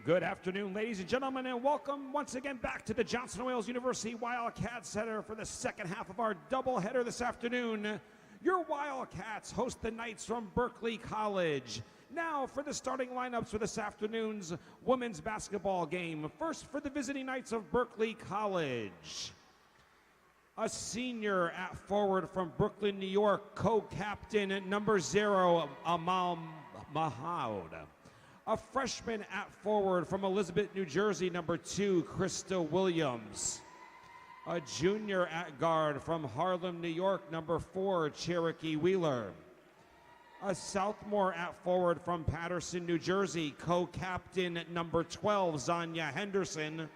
Good afternoon, ladies and gentlemen, and welcome once again back to the Johnson & Wales University Wildcat Center for the second half of our doubleheader this afternoon. Your Wildcats host the Knights from Berkeley College. Now for the starting lineups for this afternoon's women's basketball game. First for the visiting Knights of Berkeley College. A senior at forward from Brooklyn, New York, co-captain number 0, Amal Mahoud. A freshman at forward from Elizabeth, New Jersey, number 2, Krista Williams. A junior at guard from Harlem, New York, number 4, Cherokee Wheeler. A sophomore at forward from Patterson, New Jersey, co-captain number 12, Zanya Henderson.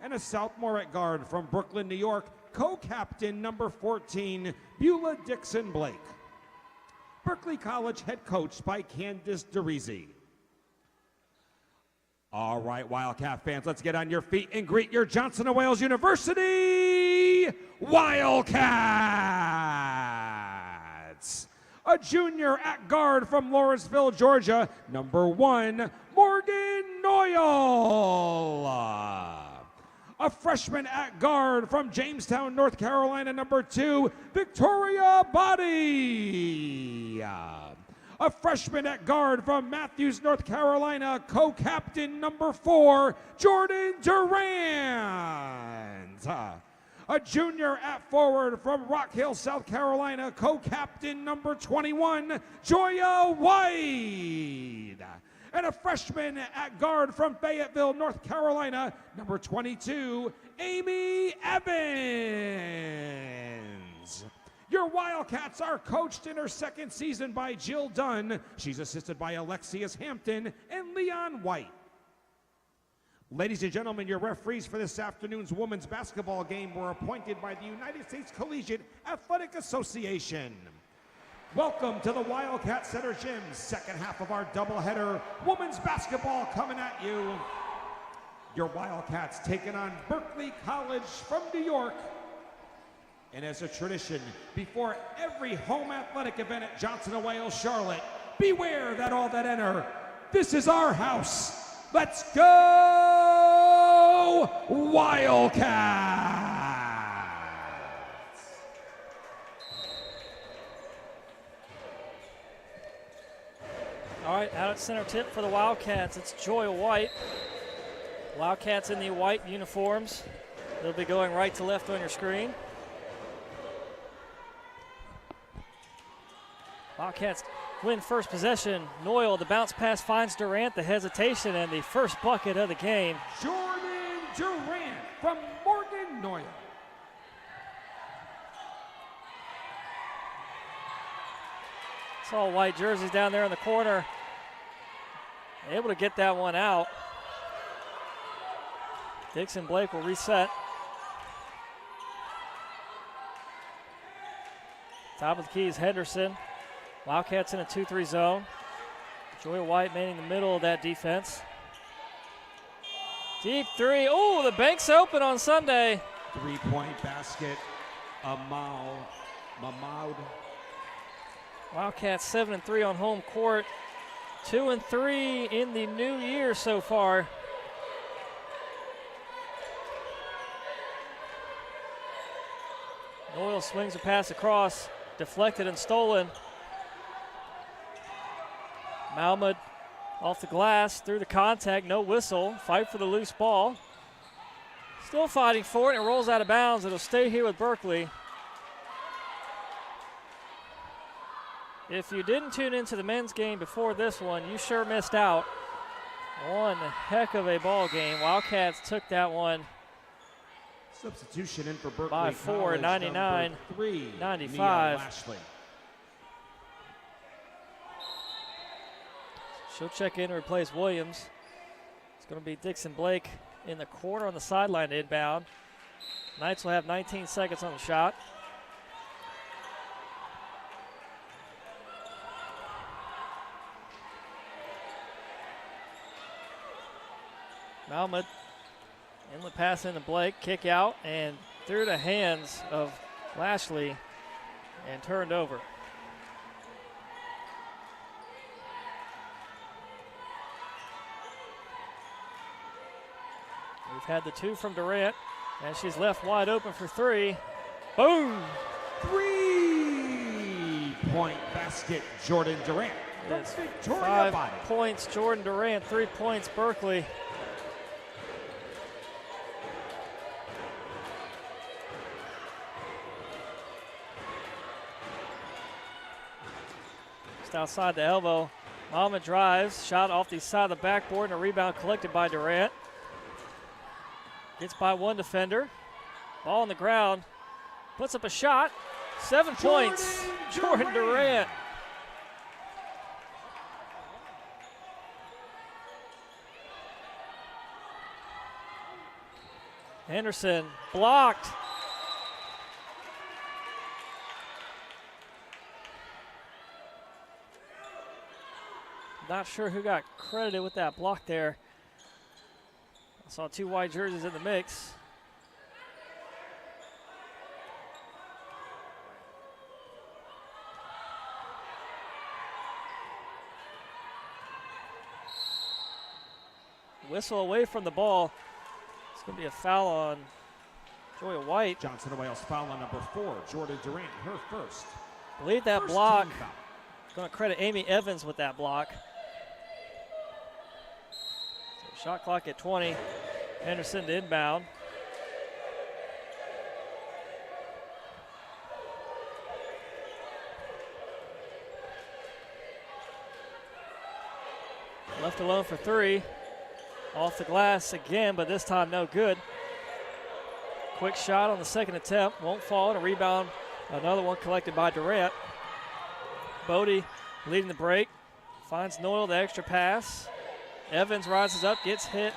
And a sophomore at guard from Brooklyn, New York, co-captain number 14, Beulah Dixon Blake. Berkeley College head coached by Candice DeRisi. All right, Wildcat fans, let's get on your feet and greet your Johnson & Wales University Wildcats. A junior at guard from Lawrenceville, Georgia, number 1, Morgan Noyle. A freshman at guard from Jamestown, North Carolina, number 2, Victoria Body. A freshman at guard from Matthews, North Carolina, co-captain number 4, Jordan Durant. A junior at forward from Rock Hill, South Carolina, co-captain number 21, Joya White. And a freshman at guard from Fayetteville, North Carolina, number 22, Amy Evans. Your Wildcats are coached in her second season by Jill Dunn. She's assisted by Alexius Hampton and Leon White. Ladies and gentlemen, your referees for this afternoon's women's basketball game were appointed by the United States Collegiate Athletic Association. Welcome to the Wildcat Center Gym, second half of our doubleheader. Women's basketball coming at you. Your Wildcats taking on Berkeley College from New York. And as a tradition, before every home athletic event at Johnson & Wales Charlotte, beware that all that enter. This is our house. Let's go Wildcats! All right, out at center tip for the Wildcats, it's Joya White. Wildcats in the white uniforms. They'll be going right to left on your screen. Wildcats win first possession. Noyle, the bounce pass finds Durant, the hesitation, and the first bucket of the game. Jordan Durant from Morgan Noyle. It's all white jerseys down there in the corner. Able to get that one out. Dixon Blake will reset. Top of the key is Henderson. Wildcats in a 2-3 zone. Joya White manning the middle of that defense. Deep three. Oh, the bank's open on Sunday. Three-point basket. Mahoud. Wildcats 7-3 on home court. 2-3 in the new year so far. Noyle swings a pass across. Deflected and stolen. Mahmoud off the glass, through the contact, no whistle. Fight for the loose ball. Still fighting for it, and it rolls out of bounds. It'll stay here with Berkeley. If you didn't tune into the men's game before this one, you sure missed out. One heck of a ball game. Wildcats took that one Substitution in for Berkeley by 4, College, 99-95. Lashley. She'll check in to replace Williams. It's going to be Dixon Blake in the corner on the sideline inbound. Knights will have 19 seconds on the shot. Mahmoud, inlet pass into Blake, kick out, and through the hands of Lashley and turned over. We've had the 2 from Durant, and she's left wide open for 3. Boom! 3-point basket, Jordan Durant. It's Victoria 5 Body. points, Jordan Durant. 3 points, Berkley. Just outside the elbow. Mama drives, shot off the side of the backboard, and a rebound collected by Durant. Gets by one defender. Ball on the ground. Puts up a shot. 7 points. Jordan Durant. Henderson blocked. Not sure who got credited with that block there. I saw 2 white jerseys in the mix. Whistle away from the ball. It's going to be a foul on Joya White. Johnson and Wales foul on number 4, Jordan Durant, her first. I believe that First block, team foul. going to credit Amy Evans with that block. So shot clock at 20. Henderson to inbound. Left alone for 3. Off the glass again, but this time no good. Quick shot on the second attempt. Won't fall, and a rebound. Another one collected by Durant. Bodie leading the break. Finds Noyle, the extra pass. Evans rises up, gets hit.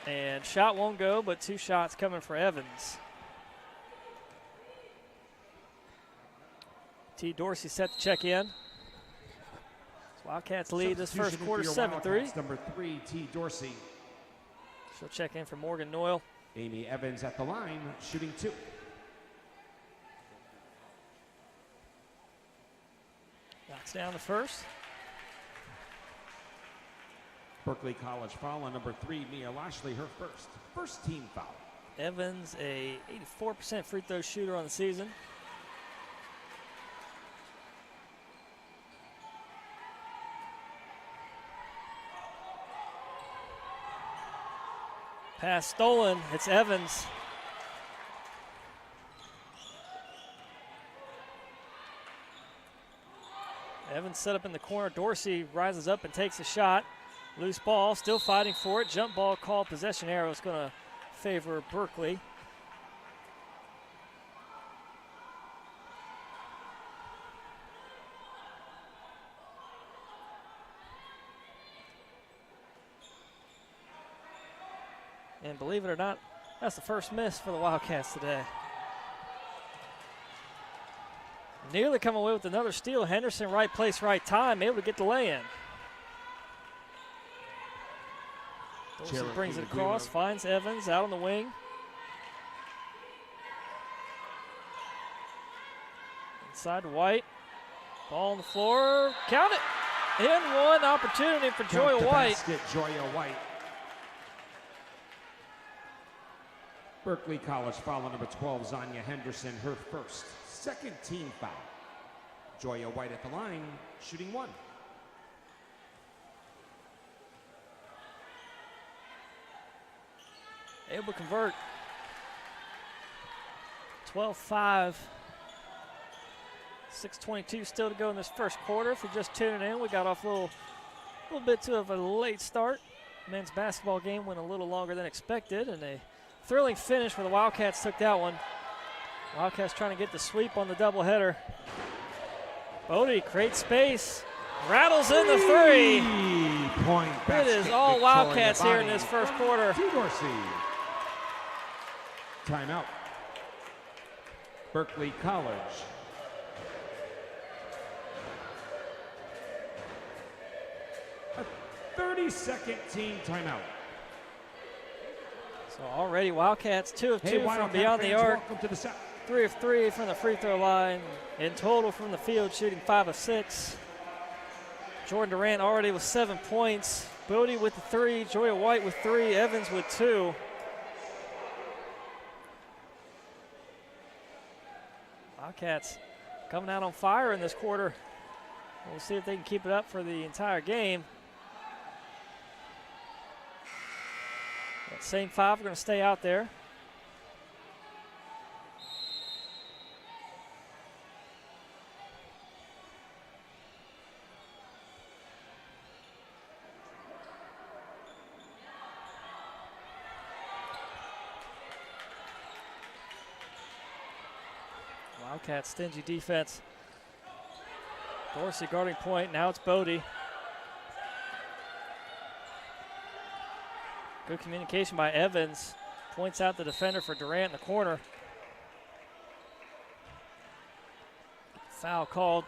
And shot won't go, but 2 shots coming for Evans. T. Dorsey set to check in. Wildcats lead this first quarter 7-3. Number 3, T. Dorsey. She'll check in for Morgan Noyle. Amy Evans at the line, shooting 2. Knocks down the first. Berkeley College foul on number 3, Mia Lashley, her first. First team foul. Evans, a 84% free throw shooter on the season. Pass stolen. It's Evans. Evans set up in the corner. Dorsey rises up and takes a shot. Loose ball, still fighting for it. Jump ball called. Possession arrow is going to favor Berkley. And believe it or not, that's the first miss for the Wildcats today. Nearly come away with another steal. Henderson, right place, right time, able to get the lay-in. Dorsey brings it across, finds Evans out on the wing. Inside to White. Ball on the floor. Count it. And one opportunity for Joya White. Basket, Joya White. Berkeley College foul on number 12, Zanya Henderson, her first. Second team foul. Joya White at the line, shooting 1. Able to convert. 12-5. 6:22 still to go in this first quarter. If you're just tuning in, we got off a little bit of a late start. Men's basketball game went a little longer than expected, and a thrilling finish where the Wildcats took that one. Wildcats trying to get the sweep on the doubleheader. Bodie creates space, rattles in the 3-point It basket. is all Wildcats here in this first quarter. T. Dorsey. Timeout. Berkeley College. A 30-second team timeout. So already Wildcats 2 of 2 from Wildcat beyond the fans, arc. welcome to the set. 3 of 3 from the free throw line. In total from the field, shooting 5 of 6. Jordan Durant already with 7 points. Bodie with the 3, Joya White with 3, Evans with 2. Wildcats coming out on fire in this quarter. We'll see if they can keep it up for the entire game. That same 5 are going to stay out there. Wildcats stingy defense. Dorsey guarding point. Now it's Bodie. Good communication by Evans. Points out the defender for Durant in the corner. Foul called.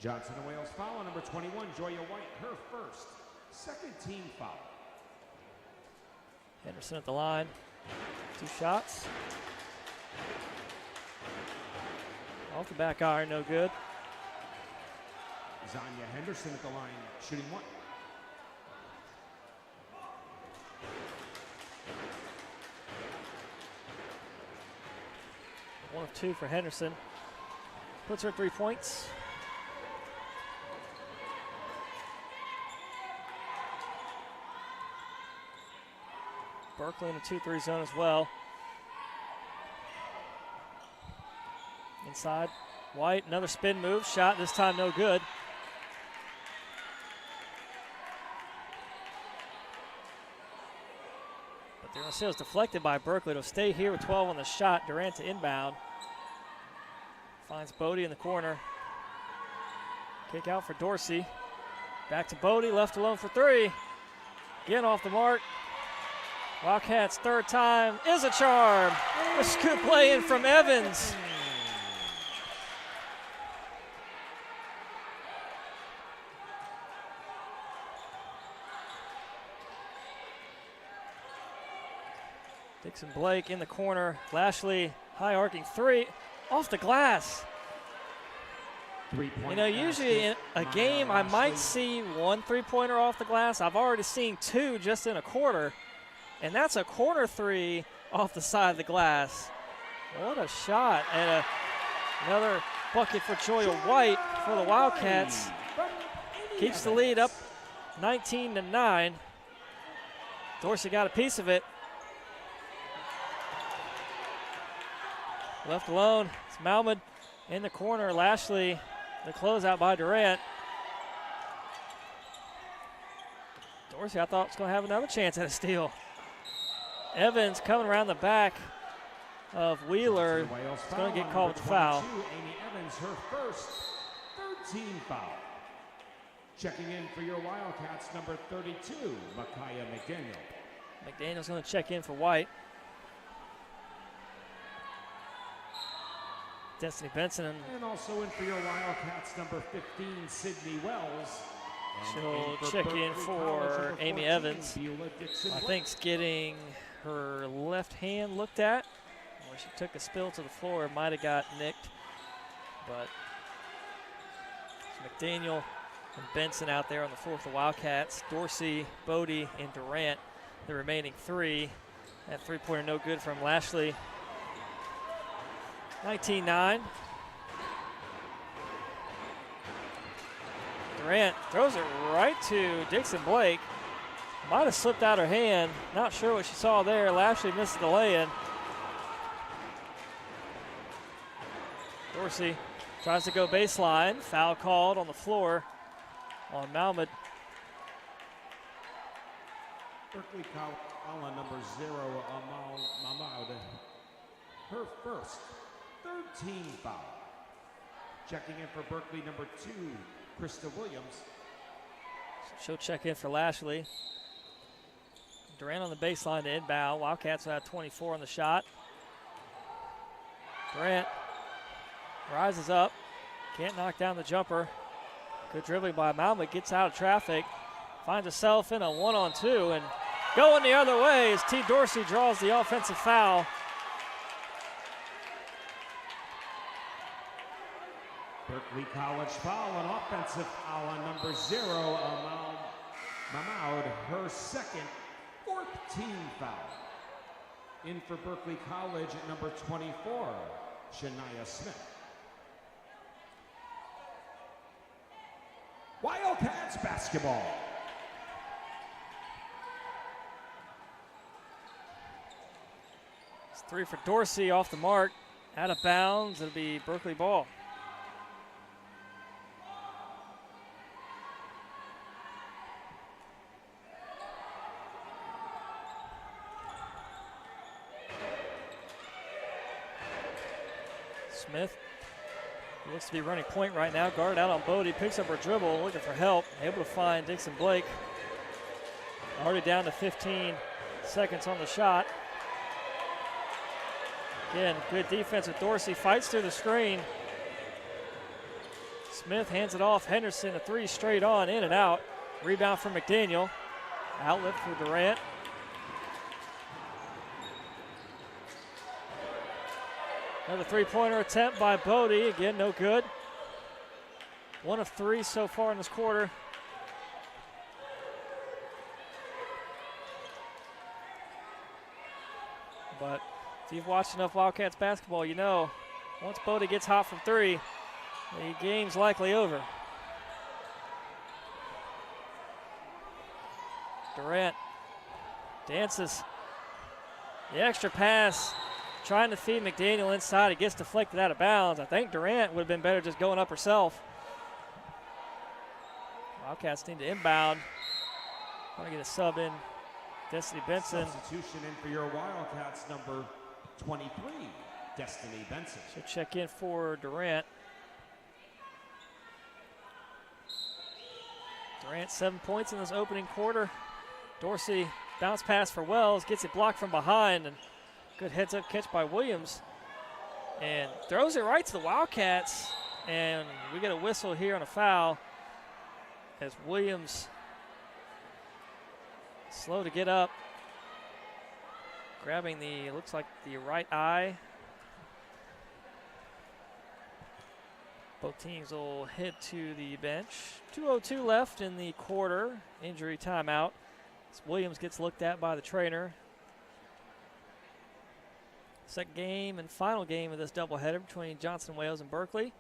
Johnson and Wales foul on number 21, Joya White, her first. Second team foul. Henderson at the line. 2 shots. Off the back iron, no good. Zanya Henderson at the line, shooting 1. One of 2 for Henderson. Puts her 3 points. Berkley in a 2-3 zone as well. Inside, White, another spin move. Shot, this time no good. But they're going to say it was deflected by Berkley. It'll stay here with 12 on the shot. Durant to inbound. Finds Bodie in the corner. Kick out for Dorsey. Back to Bodie, left alone for 3. Again off the mark. Wildcats' 3rd time is a charm. A scoop play in from Evans. Dixon Blake in the corner. Lashley, high arcing 3 off the glass. You know, usually in a game I might see 1 3-pointer off the glass. I've already seen 2 just in a quarter. And that's a corner 3 off the side of the glass. What a shot. And another bucket for Joya White for the Wildcats. Keeps the lead up 19-9. Dorsey got a piece of it. Left alone, it's Malmud in the corner. Lashley, the closeout by Durant. Dorsey, I thought, was going to have another chance at a steal. Evans coming around the back of Wheeler. It's going to get called with the foul. Amy Evans, her first, 13 foul. Checking in for your Wildcats, number 32, Micaiah McDaniel. McDaniel's going to check in for White. Destiny Benson. And also in for your Wildcats, number 15, Sydney Wells. She'll check in for Amy Evans. I think's getting her left hand looked at. Where she took a spill to the floor, might have got nicked. But it's McDaniel and Benson out there on the floor for the Wildcats. Dorsey, Bodie, and Durant, the remaining 3. That 3-pointer no good from Lashley. 19-9. Durant throws it right to Dixon Blake. Might have slipped out her hand. Not sure what she saw there. Lashley missed the lay-in. Dorsey tries to go baseline. Foul called on the floor on Malmud. Berkley foul on number 0, Amal Mahmoud. Her first, 13 foul. Checking in for Berkley, number 2, Krista Williams. She'll check in for Lashley. Durant on the baseline to inbound. Wildcats will have 24 on the shot. Durant rises up. Can't knock down the jumper. Good dribbling by Malmud. Gets out of traffic. Finds herself in a 1-on-2. And going the other way as T. Dorsey draws the offensive foul. Berkeley College foul, an offensive foul on number 0, Mahmoud, her second, 4th team foul. In for Berkeley College at number 24, Shania Smith. Wildcats basketball. It's 3 for Dorsey, off the mark, out of bounds. It'll be Berkeley ball. Smith looks to be running point right now. Guard out on Bodie, picks up her dribble, looking for help, able to find Dixon Blake. Already down to 15 seconds on the shot. Again, good defense with Dorsey, fights through the screen. Smith hands it off. Henderson, a 3 straight on, in and out. Rebound from McDaniel. Outlet for Durant. Another 3-pointer attempt by Bodie. Again, no good. 1 of 3 so far in this quarter. But if you've watched enough Wildcats basketball, you know once Bodie gets hot from 3, the game's likely over. Durant dances. The extra pass. Trying to feed McDaniel inside. It gets deflected out of bounds. I think Durant would have been better just going up herself. Wildcats need to inbound. Want to get a sub in. Destiny Benson. Substitution in for your Wildcats, number 23, Destiny Benson. So check in for Durant. Durant 7 points in this opening quarter. Dorsey bounce pass for Wells. Gets it blocked from behind. And good heads-up catch by Williams, and throws it right to the Wildcats, and we get a whistle here on a foul as Williams slow to get up, grabbing the, looks like the right eye. Both teams will head to the bench. 2:02 left in the quarter, injury timeout. As Williams gets looked at by the trainer. Second game and final game of this doubleheader between Johnson Wales and Berkeley.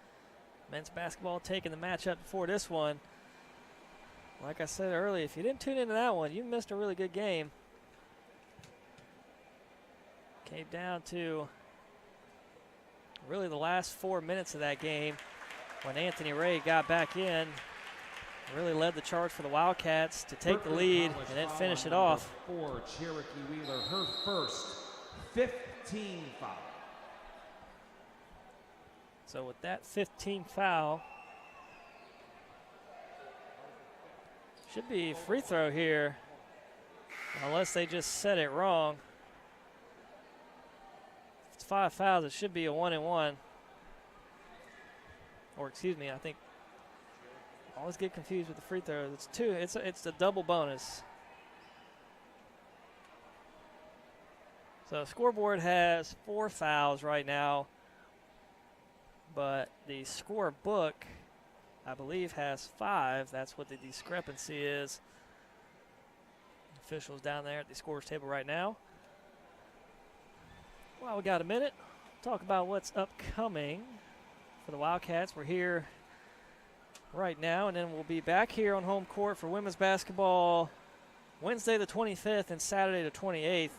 Men's basketball taking the matchup before this one. Like I said earlier, if you didn't tune into that one, you missed a really good game. Came down to really the last 4 minutes of that game when Anthony Ray got back in. Really led the charge for the Wildcats to take the lead and then finish it off. 4, Cherokee Wheeler, her first, 5th team foul. So with that 15 foul, should be free throw here, unless they just said it wrong. If it's 5 fouls, it should be a 1-and-1. Or excuse me, I think I always get confused with the free throws. It's 2. It's a double bonus. So scoreboard has 4 fouls right now, but the scorebook, I believe, has 5. That's what the discrepancy is. Officials down there at the scorers table right now. Well, we got a minute. Talk about what's upcoming for the Wildcats. We're here right now, and then we'll be back here on home court for women's basketball Wednesday the 25th and Saturday the 28th.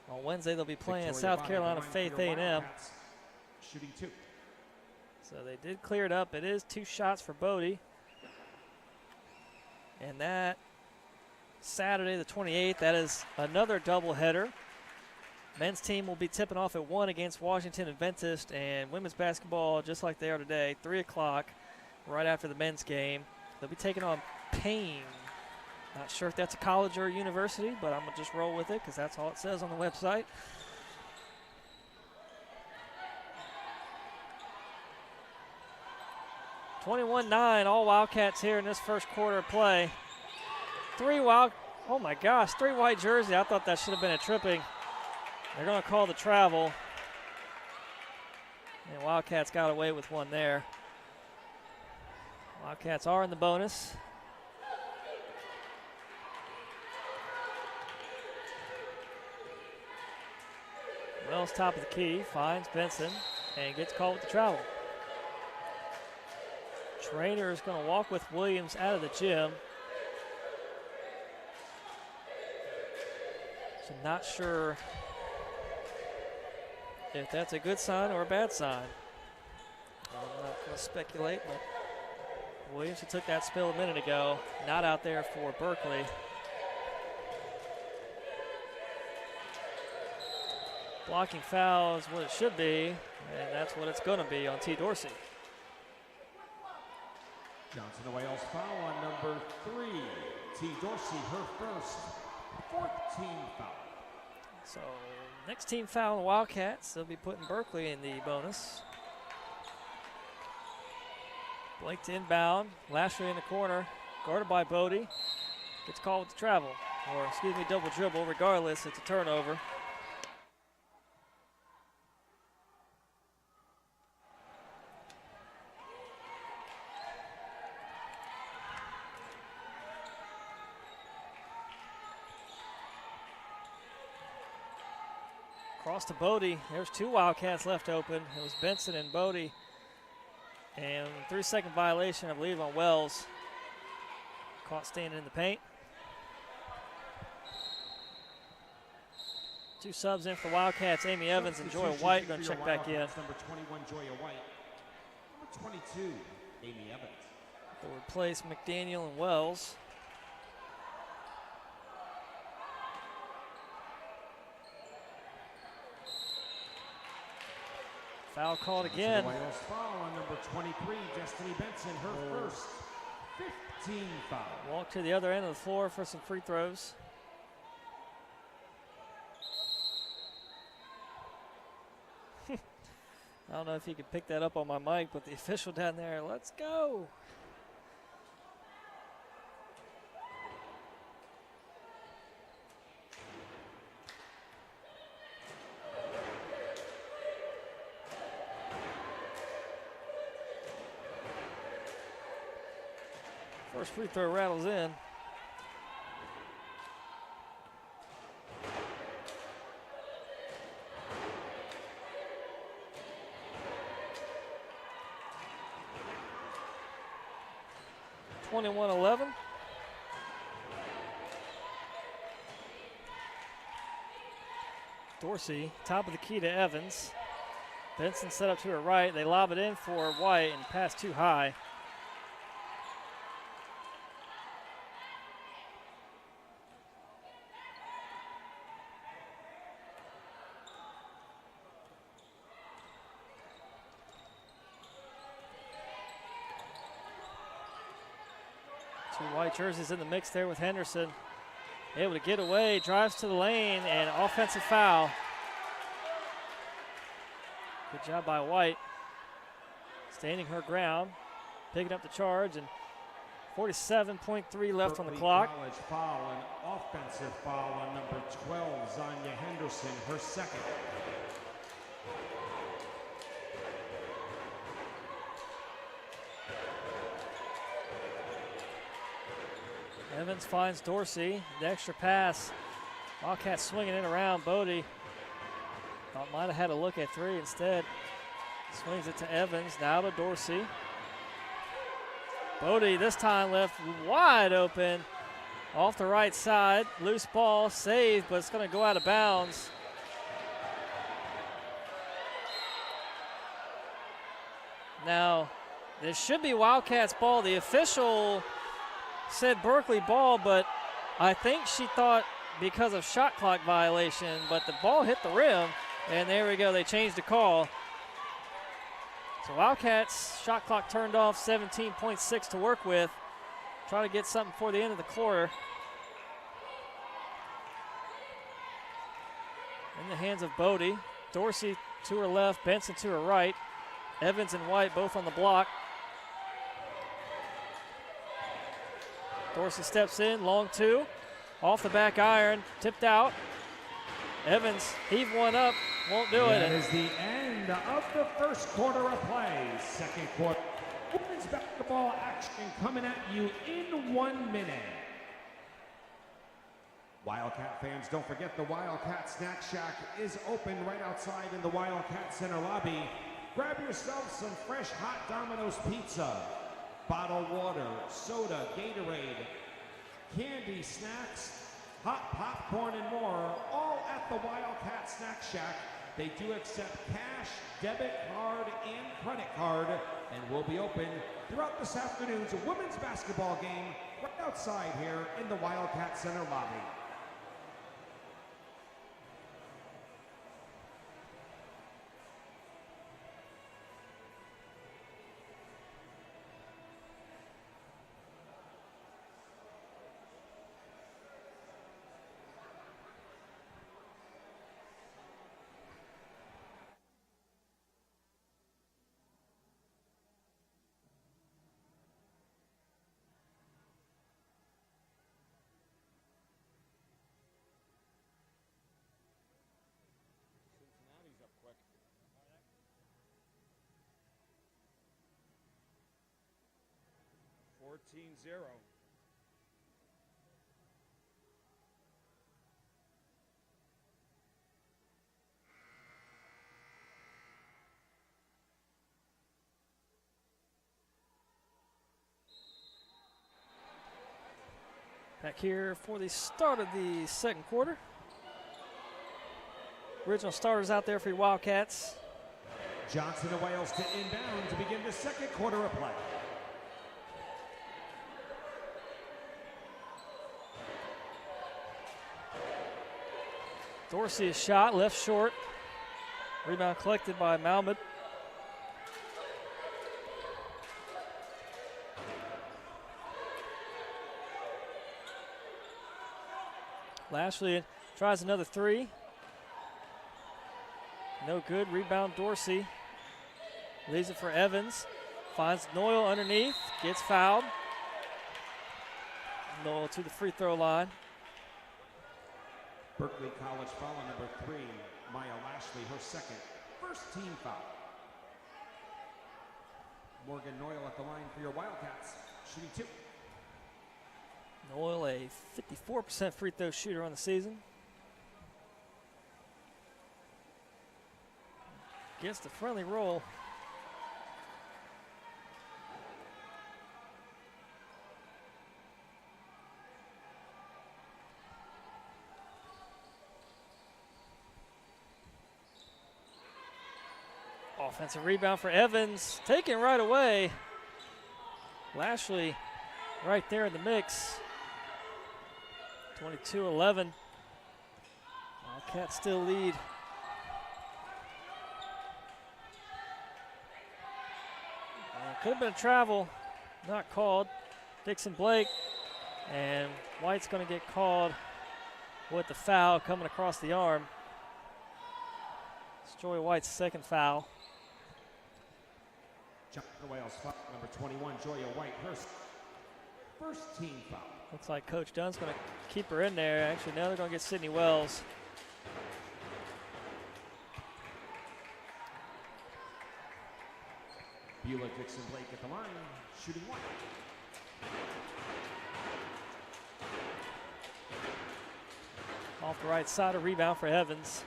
On Wednesday, they'll be playing South Carolina Faith A&M. Shooting 2. So they did clear it up. It is 2 shots for Bodie. And that Saturday, the 28th, that is another doubleheader. Men's team will be tipping off at 1 against Washington Adventist, and women's basketball, just like they are today, 3 o'clock, right after the men's game. They'll be taking on Payne. Not sure if that's a college or a university, but I'm going to just roll with it because that's all it says on the website. (21-9), all Wildcats here in this first quarter of play. 3 white jersey. I thought that should have been a tripping. They're going to call the travel. And Wildcats got away with one there. Wildcats are in the bonus. Wells top of the key, finds Benson, and gets called with the travel. Trainer is going to walk with Williams out of the gym. So not sure if that's a good sign or a bad sign. I'm not going to speculate, but Williams, who took that spill a minute ago, not out there for Berkley. Blocking foul is what it should be, and that's what it's going to be on T. Dorsey. Johnson the Wales foul on number 3. T. Dorsey, her first, 14 foul. So next team foul on the Wildcats. They'll be putting Berkley in the bonus. Blake to inbound. Lashley in the corner, guarded by Bodie. Gets called with the travel, or excuse me, double dribble. Regardless, it's a turnover. Cross to Bodie. There's 2 Wildcats left open. It was Benson and Bodie. And 3-second violation, I believe, on Wells. Caught standing in the paint. 2 subs in for Wildcats. Amy Evans and Joya White going to check back in. Number 21, Joya White. Number 22, Amy Evans. They'll replace McDaniel and Wells. Foul called again. Wales foul on number 23, Destiny Benson, her first 15 foul. Walk to the other end of the floor for some free throws. I don't know if you could pick that up on my mic, but the official down there, let's go. First free throw rattles in. (21-11). Dorsey, top of the key to Evans. Benson set up to her right. They lob it in for White and pass too high. Two white jerseys in the mix there with Henderson. Able to get away, drives to the lane, and offensive foul. Good job by White. Standing her ground, picking up the charge, and 47.3 left on the clock. College foul, an offensive foul on number 12, Zanya Henderson, her second. Evans finds Dorsey, the extra pass. Wildcats swinging it around. Bodie thought might have had a look at 3 instead. Swings it to Evans, now to Dorsey. Bodie this time left wide open off the right side. Loose ball, saved, but it's going to go out of bounds. Now, this should be Wildcats ball. The official said Berkley ball, but I think she thought because of shot clock violation, but the ball hit the rim, and there we go, they changed the call. So Wildcats shot clock turned off, 17.6 to work with. Try to get something before the end of the quarter. In the hands of Bodie. Dorsey to her left, Benson to her right. Evans and White both on the block. Dorsey steps in, long 2. Off the back iron, tipped out. Evans heave one up, won't do it. That is the end of the first quarter of play. Second quarter, women's basketball action coming at you in 1 minute. Wildcat fans, don't forget the Wildcat Snack Shack is open right outside in the Wildcat Center lobby. Grab yourself some fresh hot Domino's pizza, bottled water, soda, Gatorade, candy, snacks, hot popcorn, and more, all at the Wildcat Snack Shack. They do accept cash, debit card, and credit card, and will be open throughout this afternoon's women's basketball game right outside here in the Wildcat Center lobby. Cincinnati's up quick. 14-0. Back here for the start of the second quarter. Original starters out there for your Wildcats. Johnson of Wales to inbound to begin the second quarter of play. Dorsey's shot left short. Rebound collected by Malmud. Lashley tries another three. No good. Rebound Dorsey. Leaves it for Evans. Finds Noyle underneath. Gets fouled. Noyle to the free throw line. Berkley College foul on number 3, Maya Lashley, her second. First team foul. Morgan Noyle at the line for your Wildcats, shooting 2. Noyle, a 54% free throw shooter on the season. Gets the friendly roll. Offensive rebound for Evans, taken right away. Lashley right there in the mix. 22-11. Wildcats still lead. Could have been a travel, not called. Dixon Blake, and White's going to get called with the foul coming across the arm. It's Joy White's second foul. Johnson Wales foul, number 21, Joya White, her first team foul. Looks like Coach Dunn's going to keep her in there. Actually, now they're going to get Sydney Wells. Beulah Dixon Blake at the line, shooting 1. Off the right side, a rebound for Evans.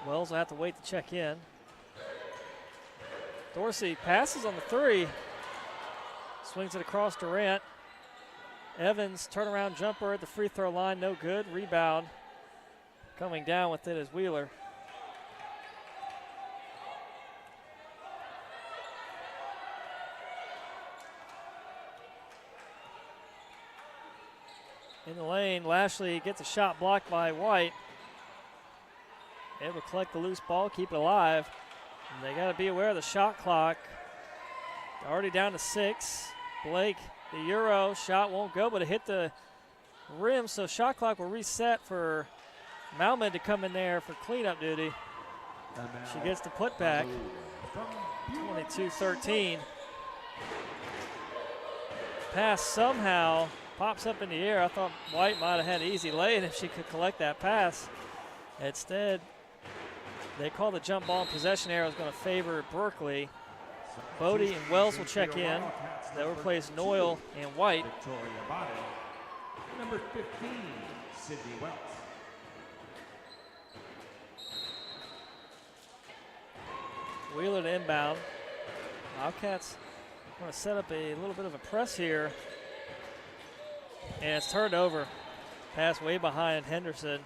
Wells will have to wait to check in. Dorsey passes on the 3. Swings it across Durant. Evans, turnaround jumper at the free throw line, no good. Rebound. Coming down with it is Wheeler. In the lane, Lashley gets a shot blocked by White. Able to collect the loose ball, keep it alive. And they got to be aware of the shot clock. They're already down to 6. Blake, the Euro shot won't go, but it hit the rim, so shot clock will reset for Malmud to come in there for cleanup duty. She gets the putback. 22-13. Pass somehow pops up in the air. I thought White might have had an easy lay-in if she could collect that pass. Instead, they call the jump ball and possession arrow is going to favor Berkley. Bodie and Wells will check in. They'll replace Noyle and White. Victoria Body. Number 15, Sydney Wells. Wheeler to inbound. Wildcats want to set up a little bit of a press here. And it's turned over. Pass way behind Henderson.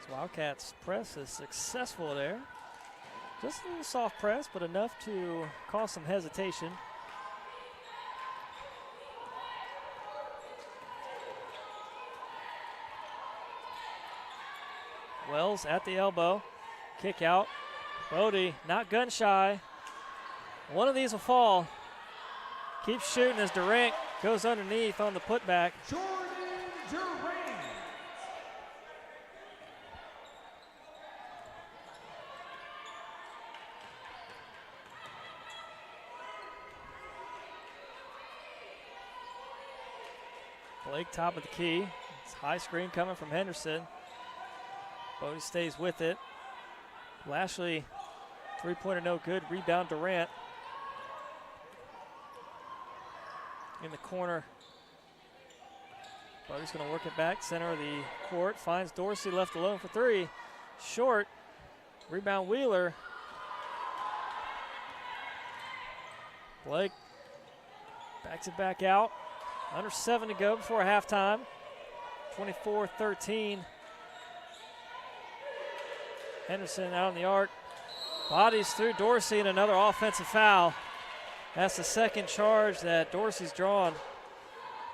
So Wildcats press is successful there. Just a little soft press, but enough to cause some hesitation. Wells at the elbow. Kick out. Bodie not gun shy. One of these will fall. Keeps shooting as Durant goes underneath on the putback. Jordan Durant. Blake top of the key. It's high screen coming from Henderson. Bodie stays with it. Lashley, three-pointer no good. Rebound Durant. In the corner. Bodie's going to work it back. Center of the court. Finds Dorsey left alone for three. Short. Rebound Wheeler. Blake backs it back out. Under 7 to go before halftime. 24-13. Henderson out on the arc. Bodies through Dorsey and another offensive foul. That's the second charge that Dorsey's drawn.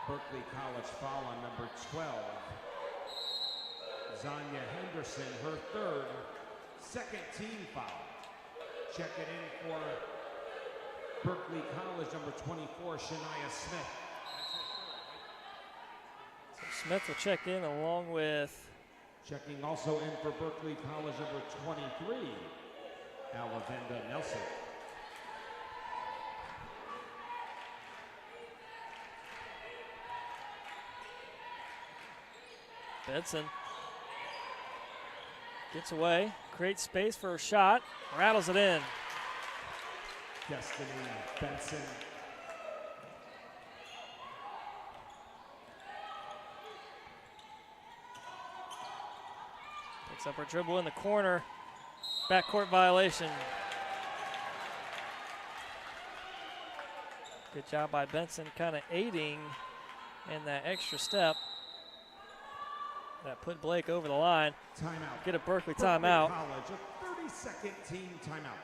Berkeley College foul on number 12. Zanya Henderson, her third, second team foul. Check it in for Berkeley College, number 24, Shania Smith. So Smith will check in along with... Checking also in for Berkeley College, number 23, Alavenda Nelson. Benson gets away, creates space for a shot, rattles it in. Destiny Benson. Picks up her dribble in the corner. Backcourt violation. Good job by Benson, kind of aiding in that extra step. That put Blake over the line. Timeout. Get a Berkeley timeout. College, a 30-second team timeout.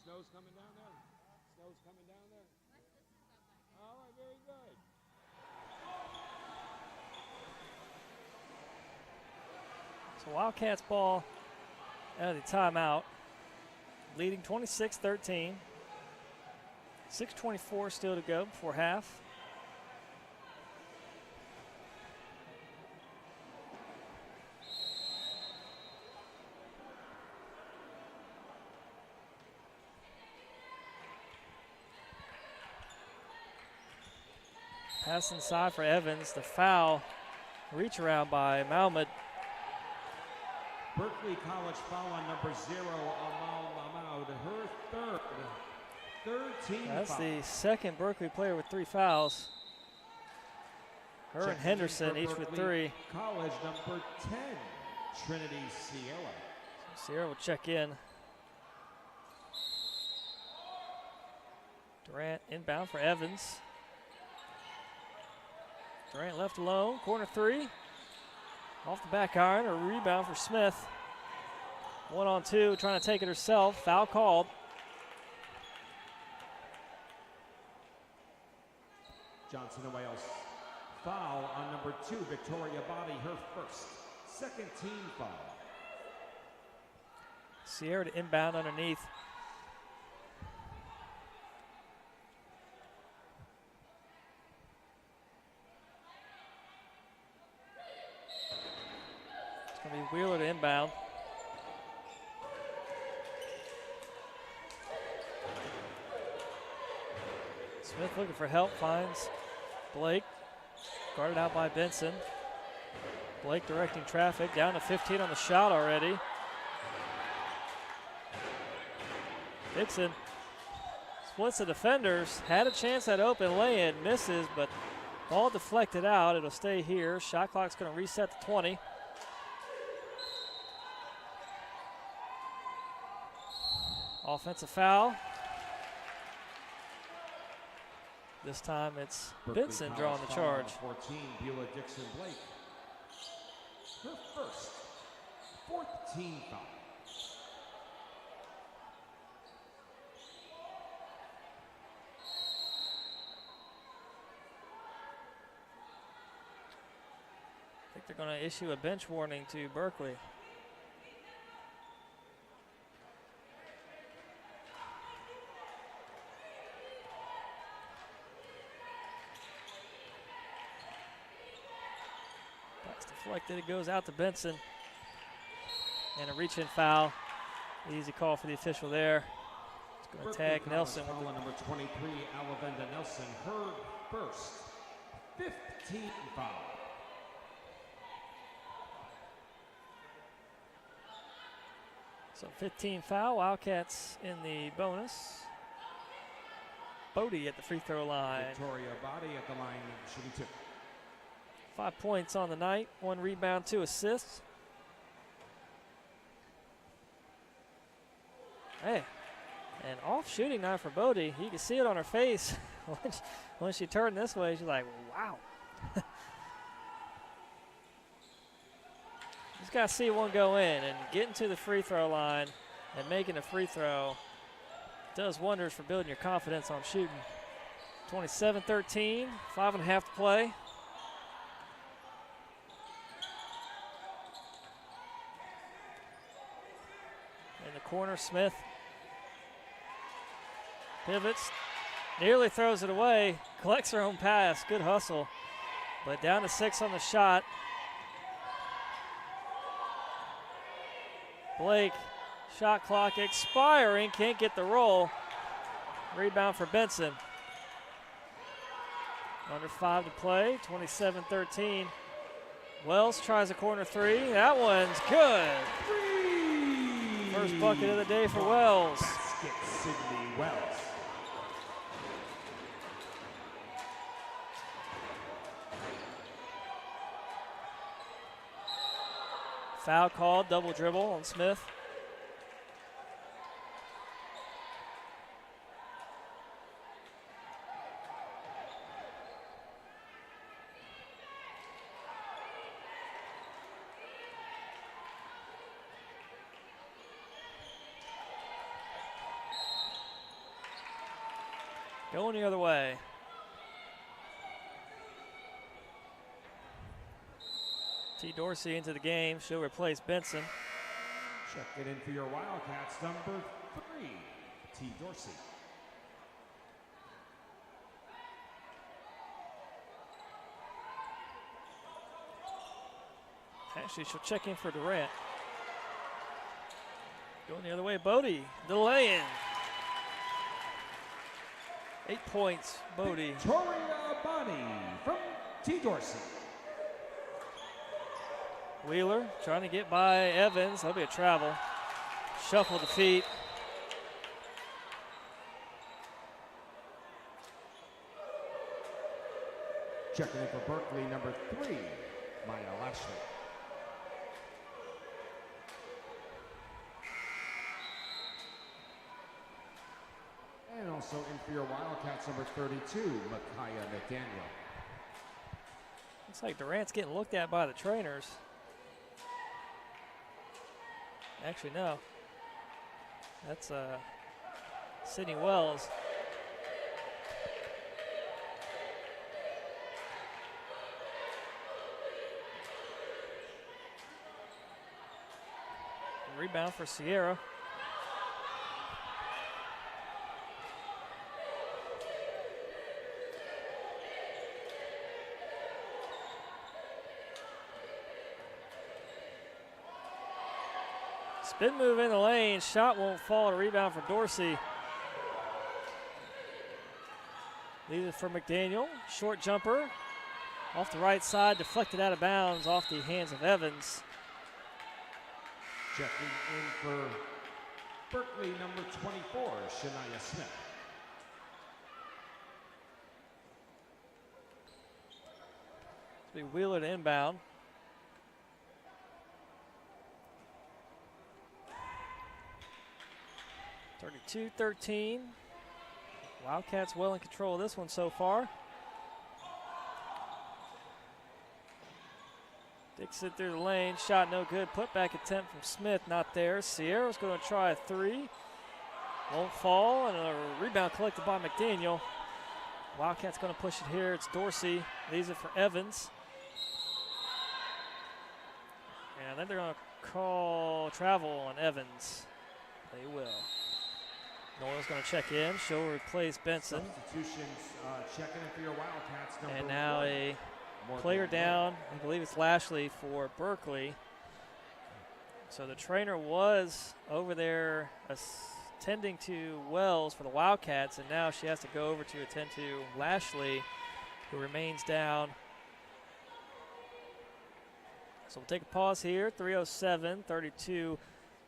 Snow's coming down there. Snow's coming down there. All right, very good. So Wildcats ball out of the timeout, leading 26-13. 6:24 still to go before half. Pass inside for Evans. The foul, reach around by Mahmoud. Berkeley College foul on number 0, Amal Mahmoud, her third team That's foul. the second Berkeley player with 3 fouls. Her Checking and Henderson each with 3. College number 10, Trinity Sierra. So Sierra will check in. Durant inbound for Evans. Durant left alone, corner 3. Off the back iron, a rebound for Smith. 1-on-2, trying to take it herself. Foul called. Johnson and Wales. Foul on number 2, Victoria Body, her first. Second team foul. Sierra to inbound underneath. It's going to be Wheeler to inbound. Smith looking for help, finds Blake. Guarded out by Benson. Blake directing traffic, down to 15 on the shot already. Dixon splits the defenders, had a chance at open lay-in, misses, but ball deflected out. It'll stay here. Shot clock's going to reset to 20. Offensive foul. This time it's Berkley Benson drawing the charge. 14, Beulah Dixon Blake. Her first, 4th team foul. I think they're going to issue a bench warning to Berkley. Deflected, it goes out to Benson. And a reach-in foul. Easy call for the official there. It's going to tag Nelson. Foul on number 23, Alavenda Nelson, her first, 15 foul. So 15 foul, Wildcats in the bonus. Bodie at the free throw line. Victoria Body at the line, shooting 2. 5 points on the night, 1 rebound, 2 assists. Hey, and off shooting now for Bodie. You can see it on her face when she turned this way. She's like, wow. Just got to see one go in, and getting to the free throw line and making a free throw does wonders for building your confidence on shooting. 27-13, 5.5 to play. Corner, Smith pivots, nearly throws it away, collects her own pass, good hustle, but down to 6 on the shot. Blake, shot clock expiring, can't get the roll. Rebound for Benson. Under 5 to play, 27-13. Wells tries a corner 3, that one's good. First bucket of the day for Wells. Basket, Sydney Wells. Foul called, double dribble on Smith. Going the other way. T. Dorsey into the game. She'll replace Benson. Check it in for your Wildcats, number 3, T. Dorsey. Actually, she'll check in for Durant. Going the other way, Bodie. The lay-in. 8 points, Bodie. Victoria Body from T. Dorsey. Wheeler trying to get by Evans. That'll be a travel. Shuffle the feet. Checking in for Berkley, number 3, Maya Lashley. And also in for your Wildcats, number 32, Micaiah McDaniel. Looks like Durant's getting looked at by the trainers. Actually, no. That's Sydney Wells. Rebound for Sierra. Spin move in the lane. Shot won't fall. A rebound for Dorsey. Lead it for McDaniel. Short jumper. Off the right side. Deflected out of bounds off the hands of Evans. Checking in for Berkley, number 24, Shania Smith. We wheel it inbound. (32-13). Wildcats well in control of this one so far. Dixon through the lane, shot no good. Put back attempt from Smith, not there. Sierra's going to try a three. Won't fall, and a rebound collected by McDaniel. Wildcats going to push it here. It's Dorsey. Leaves it for Evans. And then they're going to call travel on Evans. They will. Noel's going to check in. She'll replace Benson. Substitutions, checking in for your Wildcats. And now a player down. I believe it's Lashley for Berkley. So the trainer was over there attending to Wells for the Wildcats, and now she has to go over to attend to Lashley, who remains down. So we'll take a pause here. 3:07,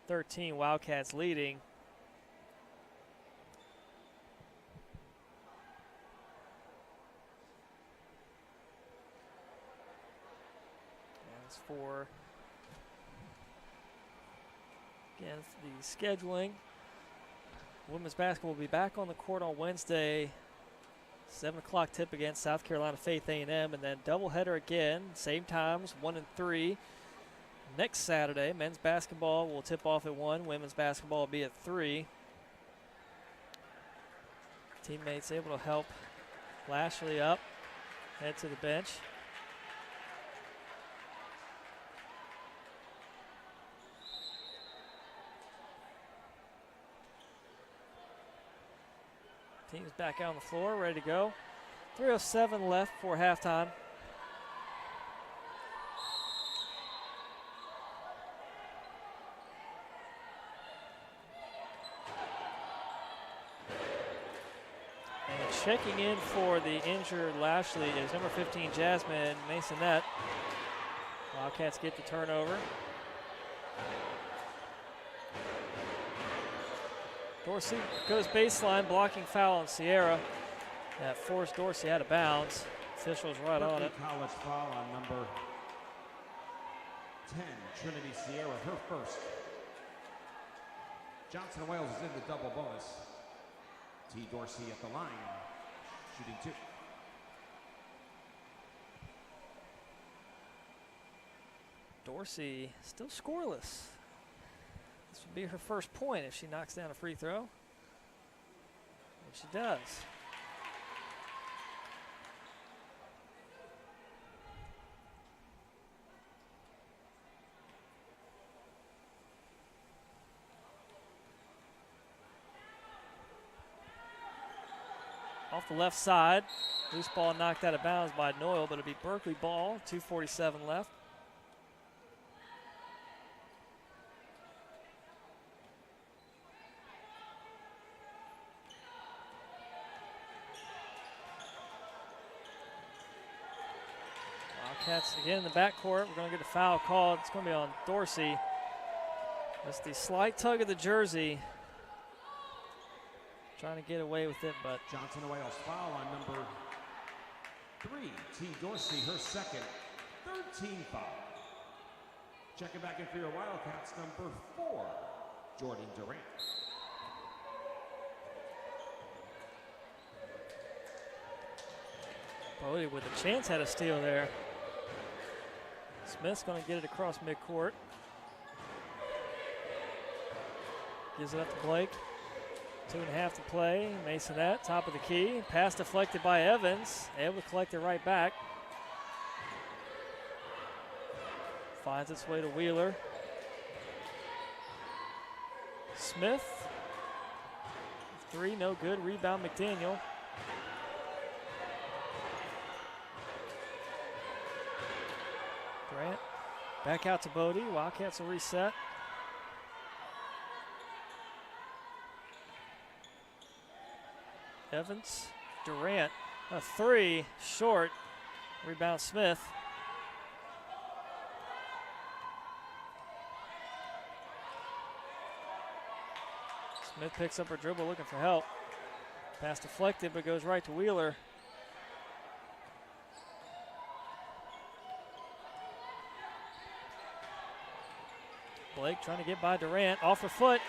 32-13, Wildcats leading. As for, again, the scheduling, women's basketball will be back on the court on Wednesday. 7 o'clock tip against South Carolina Faith A&M, and then doubleheader again, same times, 1 and 3. Next Saturday, men's basketball will tip off at 1. Women's basketball will be at 3. Teammates able to help Lashley up, head to the bench. Team's back out on the floor, ready to go. 3:07 left for halftime. And checking in for the injured Lashley is number 15, Jasmine Masonette. Wildcats get the turnover. Dorsey goes baseline, blocking foul on Sierra. That forced Dorsey out of bounds. Officials right on it. College foul on number 10, Trinity Sierra, her first. Johnson Wales is in the double bonus. T. Dorsey at the line, shooting 2. Dorsey still scoreless. This would be her first point if she knocks down a free throw. And she does. Off the left side, loose ball knocked out of bounds by Noel, but it'll be Berkley ball, 2:47 left. Wildcats again in the backcourt. We're going to get a foul called. It's going to be on Dorsey. That's the slight tug of the jersey. Trying to get away with it, but Johnson Wales foul on number 3, T. Dorsey, her second, 13 foul. Checking back in for your Wildcats, number 4, Jordan Durant. Bodie with a chance at a steal there. Smith's going to get it across midcourt. Gives it up to Blake. 2.5 to play. Masonette, top of the key. Pass deflected by Evans. Able to collect it right back. Finds its way to Wheeler. Smith. 3, no good. Rebound, McDaniel. Durant back out to Bodie. Wildcats will reset. Evans, Durant, a 3, short. Rebound, Smith. Smith picks up her dribble, looking for help. Pass deflected, but goes right to Wheeler. Blake trying to get by Durant, off her foot.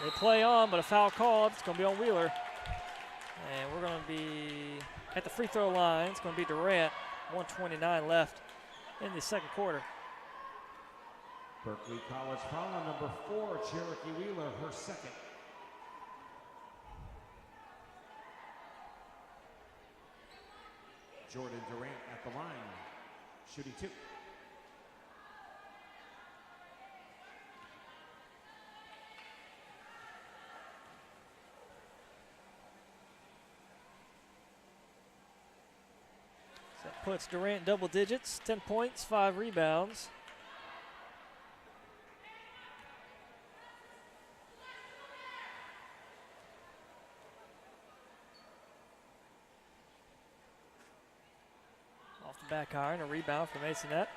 They play on, but a foul called. It's going to be on Wheeler. And we're going to be at the free throw line. It's going to be Durant. 1:29 left in the second quarter. Berkley College foul on number 4, Cherokee Wheeler, her second. Jordan Durant at the line, shooting 2. So that puts Durant double digits, 10 points, 5 rebounds. Back iron, a rebound for Masonette.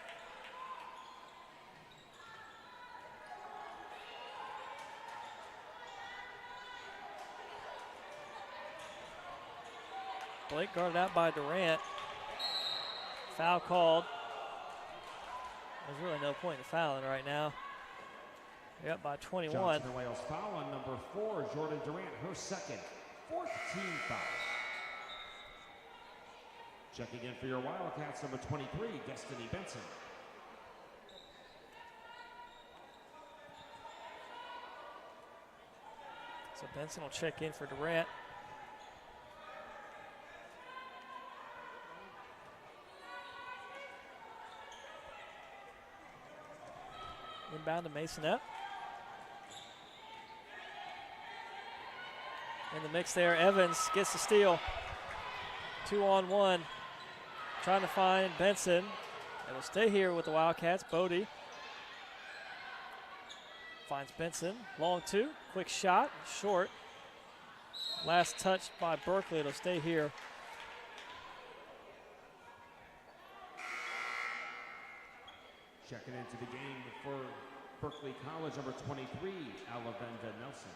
Blake guarded out by Durant. Foul called. There's really no point in fouling right now. You're up by 21. Johnson Wales foul on number 4, Jordan Durant, her second. 4th team foul. Checking in for your Wildcats, number 23, Destiny Benson. So Benson will check in for Durant. Inbound to Masonette. In the mix there, Evans gets the steal. 2-on-1. Trying to find Benson. It'll stay here with the Wildcats. Bodie finds Benson. Long 2. Quick shot. Short. Last touch by Berkley. It'll stay here. Checking into the game for Berkley College, number 23, Alavenda Nelson.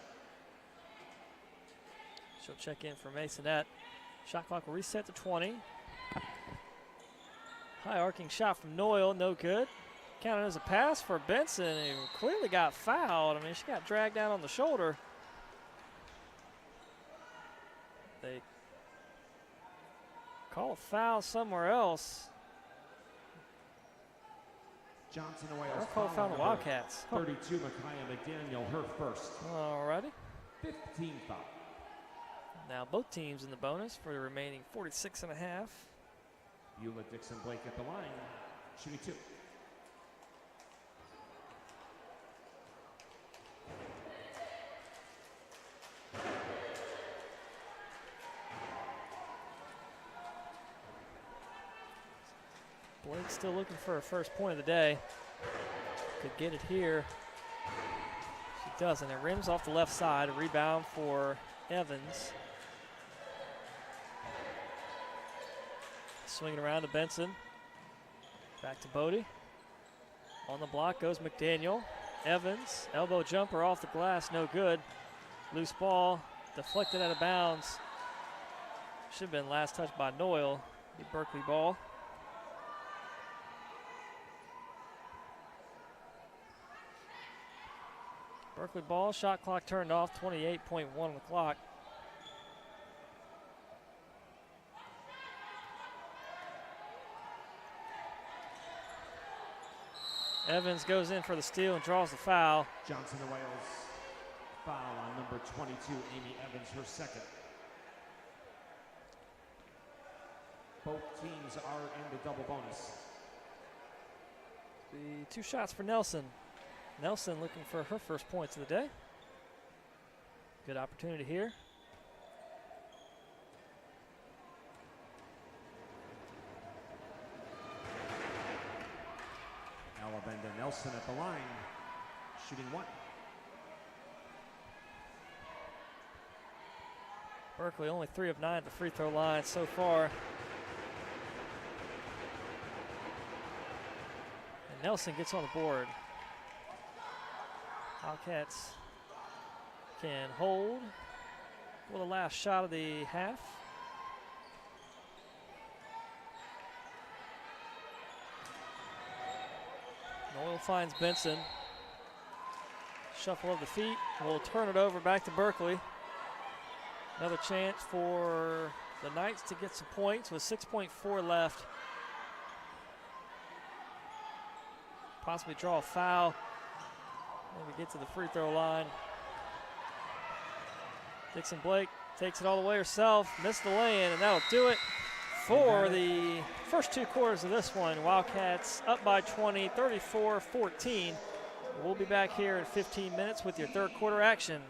She'll check in for Masonette. Shot clock will reset to 20. High arcing shot from Noyle, no good. Counted as a pass for Benson, who clearly got fouled. I mean, she got dragged down on the shoulder. They call a foul somewhere else. Johnson and Wales call foul on the Wildcats. 32, Micaiah McDaniel, her first. Alrighty. 15 foul. Now both teams in the bonus for the remaining 46 and a half. Beulah Dixon Blake at the line, shooting 2. Blake still looking for her first point of the day. Could get it here. She doesn't. It rims off the left side. A rebound for Evans. Swinging around to Benson. Back to Bodie. On the block goes McDaniel. Evans, elbow jumper off the glass, no good. Loose ball, deflected out of bounds. Should have been last touch by Noyle. The Berkley ball. Berkley ball, shot clock turned off, 28.1 on the clock. Evans goes in for the steal and draws the foul. Johnson and Wales foul on number 22, Amy Evans, her second. Both teams are in the double bonus. The 2 shots for Nelson. Nelson looking for her first points of the day. Good opportunity here. Alabenda Nelson at the line, shooting 1. Berkley only 3 of 9 at the free throw line so far. And Nelson gets on the board. Wildcats can hold for the last shot of the half. Noel finds Benson. Shuffle of the feet. We'll turn it over back to Berkley. Another chance for the Knights to get some points with 6.4 left. Possibly draw a foul. Maybe get to the free throw line. Dixon Blake takes it all the way herself. Missed the lay-in, and that'll do it for the first 2 quarters of this one. Wildcats up by 20, 34-14. We'll be back here in 15 minutes with your third quarter action.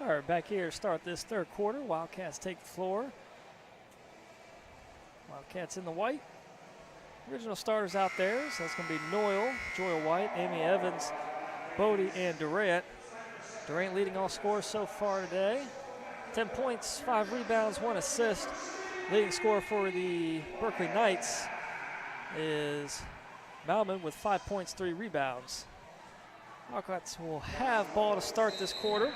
All right, back here to start this third quarter. Wildcats take the floor. Wildcats in the white. Original starters out there. So that's going to be Noyle, Joya White, Amy Evans, Bodie, and Durant. Durant leading all scorers so far today. 10 points, 5 rebounds, 1 assist. Leading scorer for the Berkley Knights is Malman with 5 points, 3 rebounds. Wildcats will have ball to start this quarter.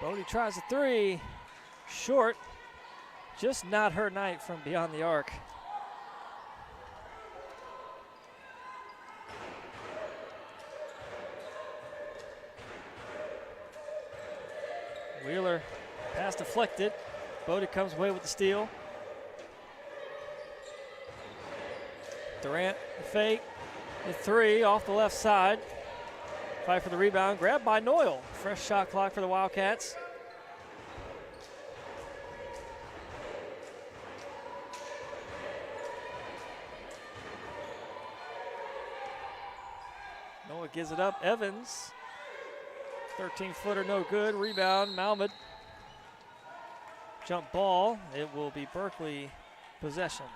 Bodie tries a three, short, just not her night from beyond the arc. Wheeler, pass deflected. Bodie comes away with the steal. Durant, the fake, the three off the left side. Fight for the rebound, grabbed by Noyle. Fresh shot clock for the Wildcats. Noyle gives it up, Evans. 13-footer, no good. Rebound, Malmud. Jump ball. It will be Berkley possession.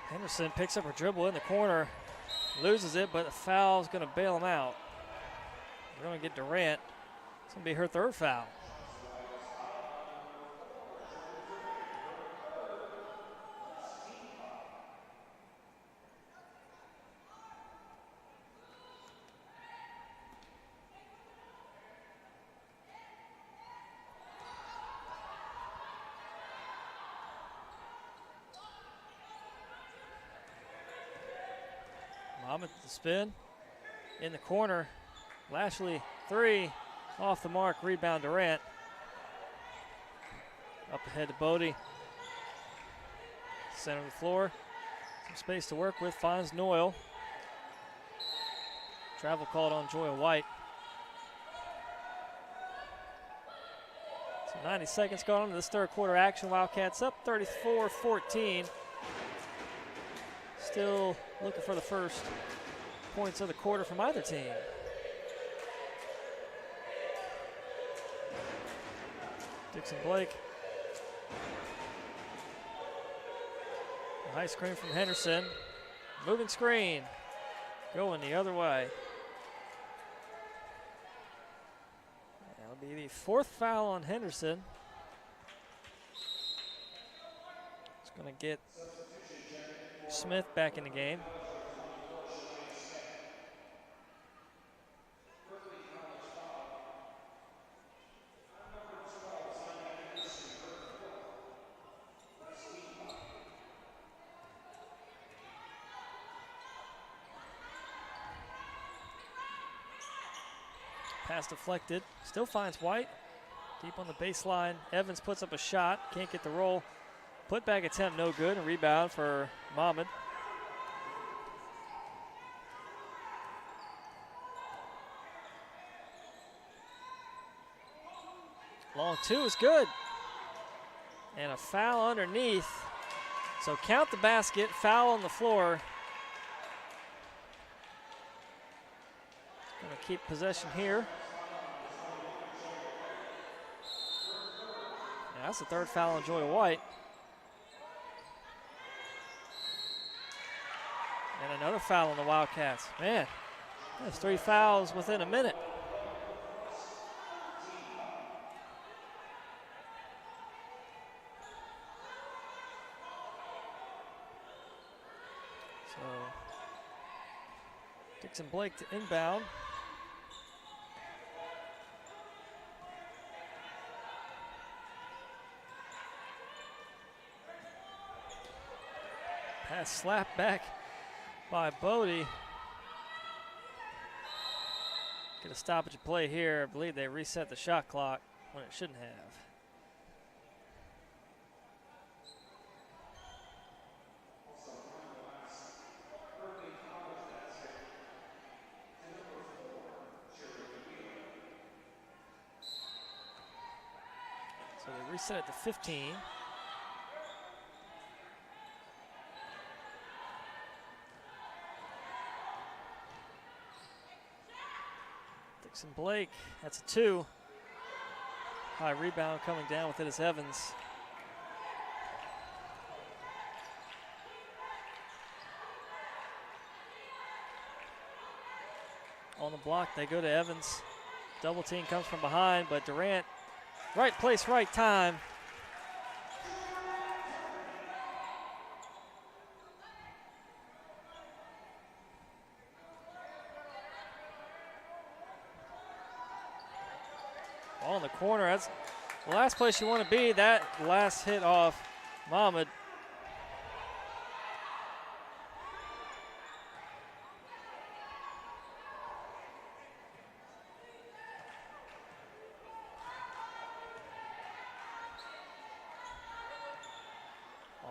Henderson picks up her dribble in the corner, loses it, but the foul is going to bail him out. We're going to get Durant. It's going to be her third foul. Mohamed the spin in the corner. Lashley, three, off the mark, rebound Durant. Up ahead to Bodie. Center of the floor. Some space to work with, finds Noyle. Travel called on Joya White. So 90 seconds going into this third quarter action. Wildcats up 34-14. Still looking for the first points of the quarter from either team. Dixon Blake. A high screen from Henderson. Moving screen. Going the other way. That'll be the fourth foul on Henderson. It's going to get Smith back in the game. Pass deflected. Still finds White. Deep on the baseline. Evans puts up a shot. Can't get the roll. Put back attempt no good. And rebound for Mohamed. Long two is good. And a foul underneath. So count the basket. Foul on the floor. Going to keep possession here. Yeah, that's the third foul on Joya White. And another foul on the Wildcats. Man, that's 3 fouls within a minute. So, Dixon Blake to inbound. Pass slapped back by Bodie. Get a stoppage of play here. I believe they reset the shot clock when it shouldn't have. reset it to 15. Dixon Blake, that's a 2. High rebound coming down with it is Evans. On the block, they go to Evans. Double team comes from behind, but Durant, right place, right time. Ball in the corner, that's the last place you want to be. That last hit off Mohamed.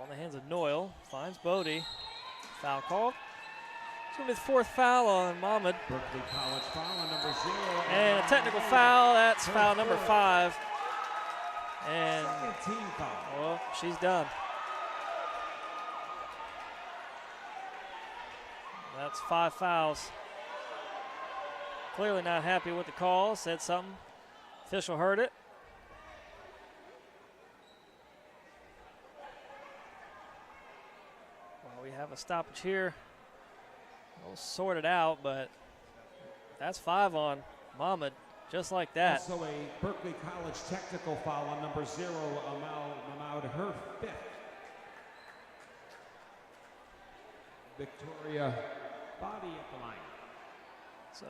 On the hands of Noyle, finds Bodie. Foul called. It's going to be the 4th foul on Mohamed. Berkley College foul on number 0. And a technical foul, that's foul number 5. And, Second team foul. well, she's done. That's 5 fouls. Clearly not happy with the call, said something. Official heard it. Well, we have a stoppage here. We'll sort it out, but that's 5 on Mohamed, just like that. Also a Berkeley College technical foul on number 0, Mahmoud, her 5th. Victoria Body at the line. So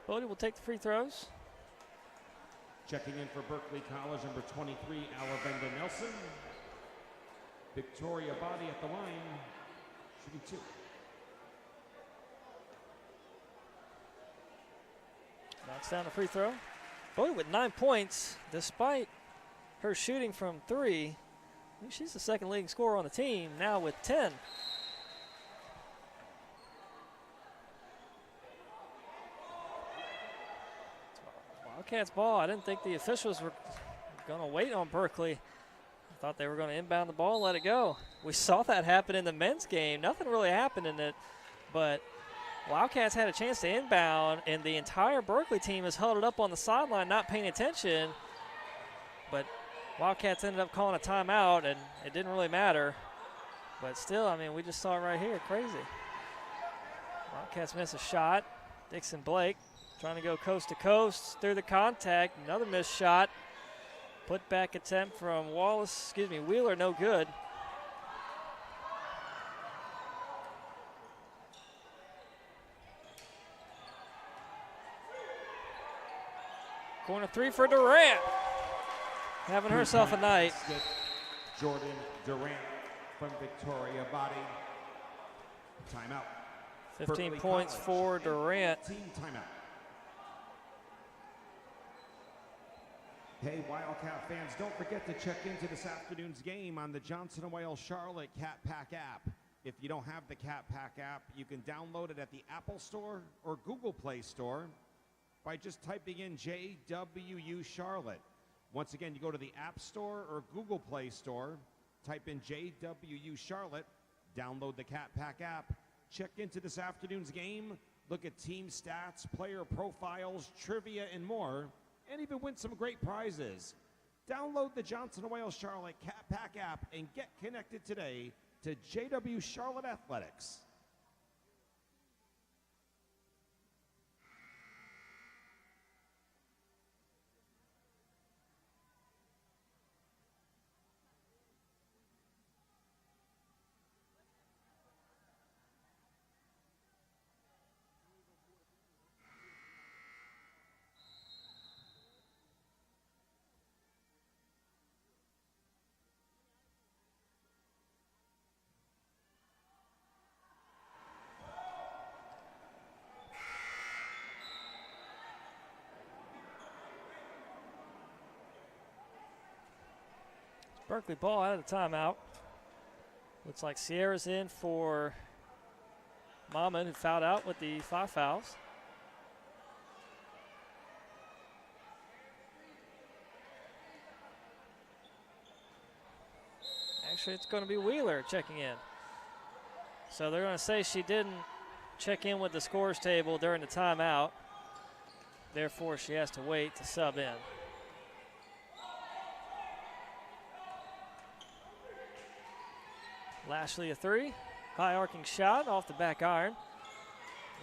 Bodie will take the free throws. Checking in for Berkeley College, number 23, Alavenda Nelson. Victoria Body at the line, shooting 2. Knocks down a free throw. Bodie with 9 points, despite her shooting from 3. She's the second leading scorer on the team, now with 10. Wildcats ball. I didn't think the officials were going to wait on Berkley. I thought they were going to inbound the ball and let it go. We saw that happen in the men's game. Nothing really happened in it, but Wildcats had a chance to inbound, and the entire Berkley team is huddled up on the sideline not paying attention. But Wildcats ended up calling a timeout, and it didn't really matter. But still, I mean, we just saw it right here. Crazy. Wildcats miss a shot. Dixon Blake trying to go coast to coast through the contact. Another missed shot. Put back attempt from Wheeler, no good. Corner 3 for Durant. Having herself a night. Jordan Durant from Victoria Body. Timeout. 15 Berkeley points College. for Durant. Team timeout. Hey, Wildcat fans, don't forget to check into this afternoon's game on the Johnson & Wales Charlotte Cat Pack app. If you don't have the Cat Pack app, you can download it at the Apple Store or Google Play Store by just typing in JWU Charlotte. Once again, you go to the App Store or Google Play Store, type in JWU Charlotte, download the Cat Pack app, check into this afternoon's game, look at team stats, player profiles, trivia, and more, and even win some great prizes. Download the Johnson & Wales Charlotte Cat Pack app and get connected today to JW Charlotte Athletics. Berkley ball out of the timeout. Looks like Sierra's in for Mohamed, who fouled out with the 5 fouls. Actually, it's going to be Wheeler checking in. So they're going to say she didn't check in with the scores table during the timeout. Therefore, she has to wait to sub in. Lashley a three. High arcing shot off the back iron.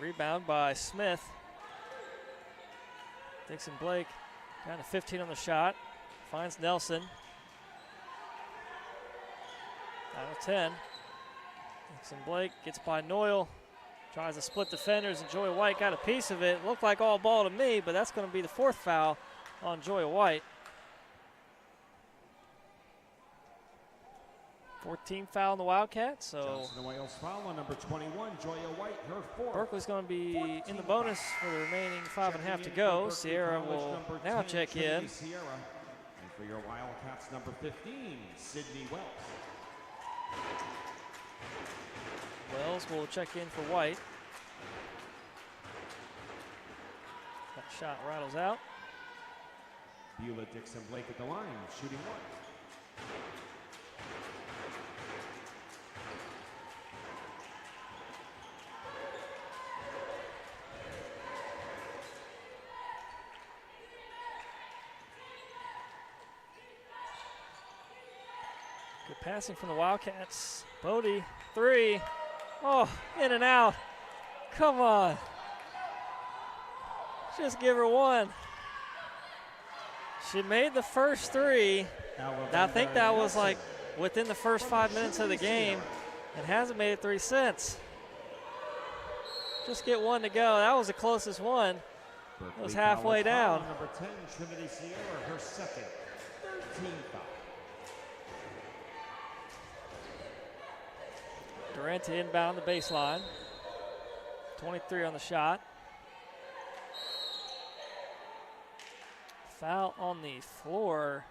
Rebound by Smith. Dixon Blake down to 15 on the shot. Finds Nelson. Down to 10. Dixon Blake gets by Noyle. Tries to split defenders, and Joy White got a piece of it. Looked like all ball to me, but that's going to be the fourth foul on Joy White. 14th foul on the Wildcats, so Johnson Wales foul on number 21, Joya White, her fourth. Berkeley's going to be in the bonus for the remaining 5.5 to go. Sierra will now check in. Sierra. And for your Wildcats, number 15, Sydney Wells. Wells will check in for White. That shot rattles out. Beulah Dixon Blake at the line, shooting one. Good passing from the Wildcats. Bodie, three. Oh, in and out. Come on. Just give her one. She made the first three. I think that was like within the first 5 minutes of the game and hasn't made it three since. Just get one to go. That was the closest one. It was halfway down. Number 10, Trinity Sierra, her second, 13 foul. Durant to inbound the baseline. 23 on the shot. Foul on the floor.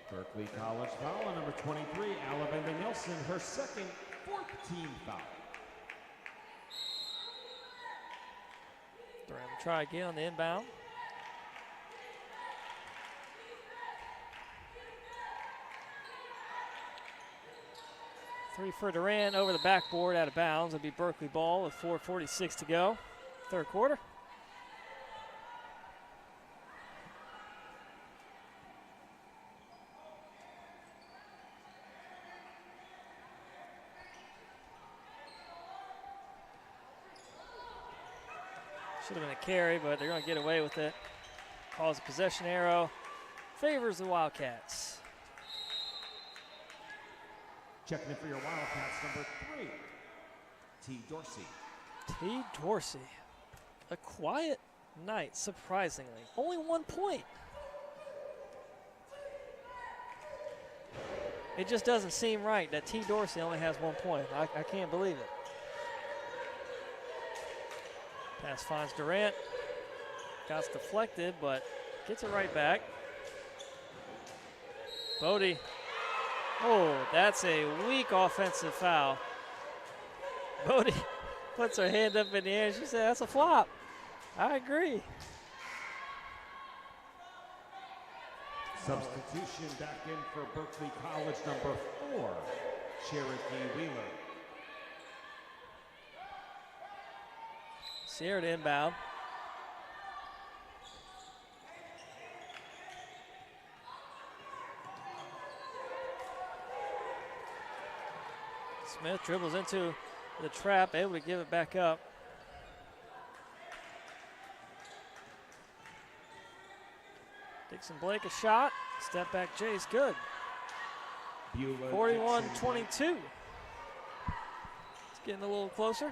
Berkeley College foul on number 23, Alabama Nelson, her second, 14 foul. Durant will try again on the inbound. Three for Durant over the backboard, out of bounds. It'll be Berkeley ball with 4:46 to go, third quarter. Should have been a carry, but they're going to get away with it. Calls a possession arrow. Favors the Wildcats. Checking in for your Wildcats, number 3, T. Dorsey. T. Dorsey. A quiet night, surprisingly. Only 1 point. It just doesn't seem right that T. Dorsey only has 1 point. I can't believe it. Pass finds Durant. Got deflected, but gets it right back. Bodie. Oh, that's a weak offensive foul. Bodie puts her hand up in the air. She said, that's a flop. I agree. Substitution back in for Berkeley College, number 4, Cherokee Wheeler. Sierra to inbound. Smith dribbles into the trap, able to give it back up. Dixon Blake a shot. Step back Jay's good. 41-22. It's getting a little closer.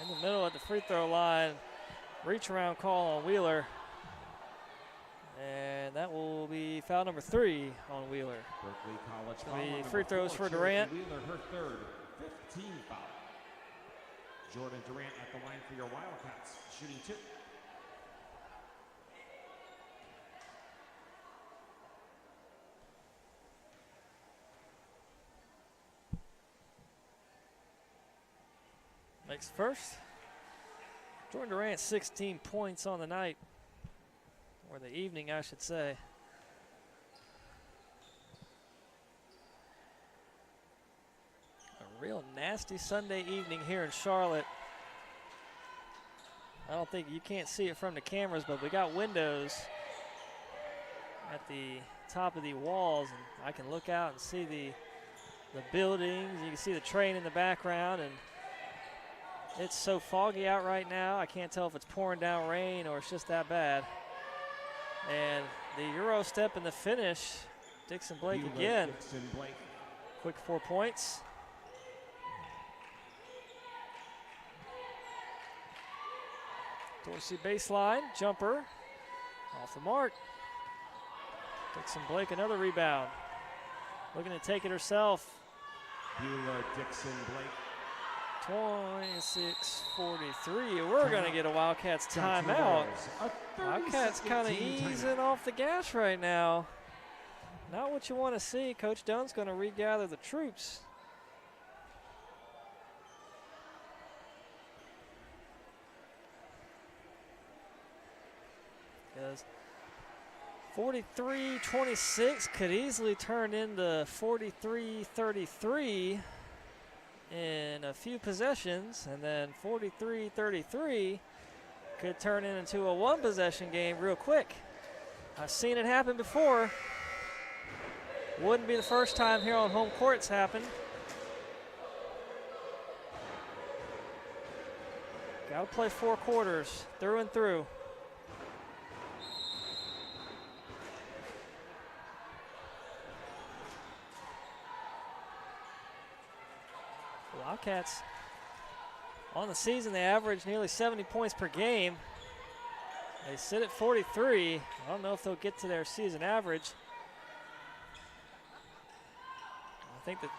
In the middle at the free throw line. Reach around call on Wheeler. And that will be foul number 3 on Wheeler. Berkeley College foul. Free throws for Durant. Wheeler, her third, 15 foul. Jordan Durant at the line for your Wildcats, shooting 2. Makes first. Jordan Durant, 16 points on the night, or the evening, I should say. A real nasty Sunday evening here in Charlotte. I don't think you can't see it from the cameras, but we got windows at the top of the walls, and I can look out and see the buildings. You can see the train in the background, and it's so foggy out right now. I can't tell if it's pouring down rain or it's just that bad. And the Euro step in the finish, Dixon Blake again. Dixon Blake. Quick 4 points. Dorsey baseline, jumper, off the mark. Dixon Blake, another rebound. Looking to take it herself. Beulah Dixon Blake. 26-43. We're going to get a Wildcats timeout. Wildcats kind of easing off the gas right now. Not what you want to see. Coach Dunn's going to regather the troops. Because 43-26 could easily turn into 43-33 in a few possessions, and then 43-33 could turn into a one-possession game real quick. I've seen it happen before. Wouldn't be the first time here on home court it's happened. Got to play 4 quarters through and through. Wildcats on the season, they average nearly 70 points per game. They sit at 43. I don't know if they'll get to their season average. I think that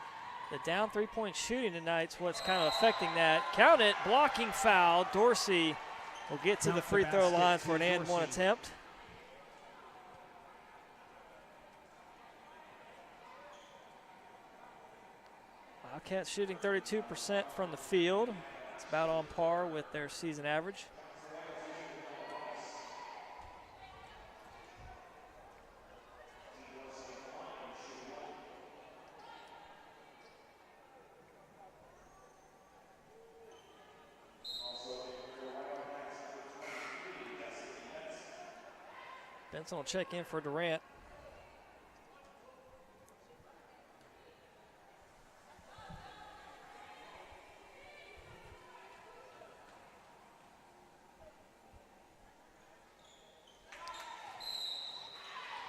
the down 3-point shooting tonight's what's kind of affecting that. Count it, blocking foul. Dorsey will get to the free throw line for an and one attempt. Wildcats shooting 32% from the field. It's about on par with their season average. Benson will check in for Durant.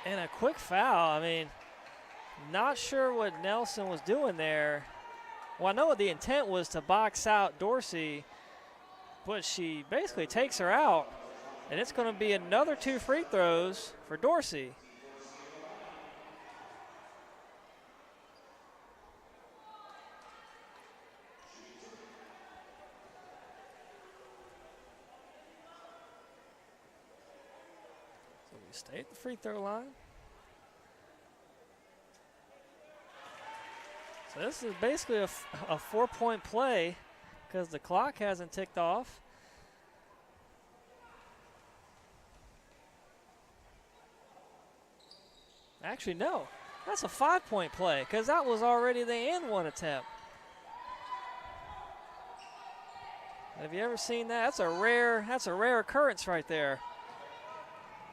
And a quick foul. I mean, not sure what Nelson was doing there. Well, I know what the intent was to box out Dorsey, but she basically takes her out, and it's going to be another 2 free throws for Dorsey. Stay at the free throw line. So this is basically a 4-point play because the clock hasn't ticked off. Actually, no. That's a 5-point play because that was already the and one attempt. Have you ever seen that? That's a rare occurrence right there.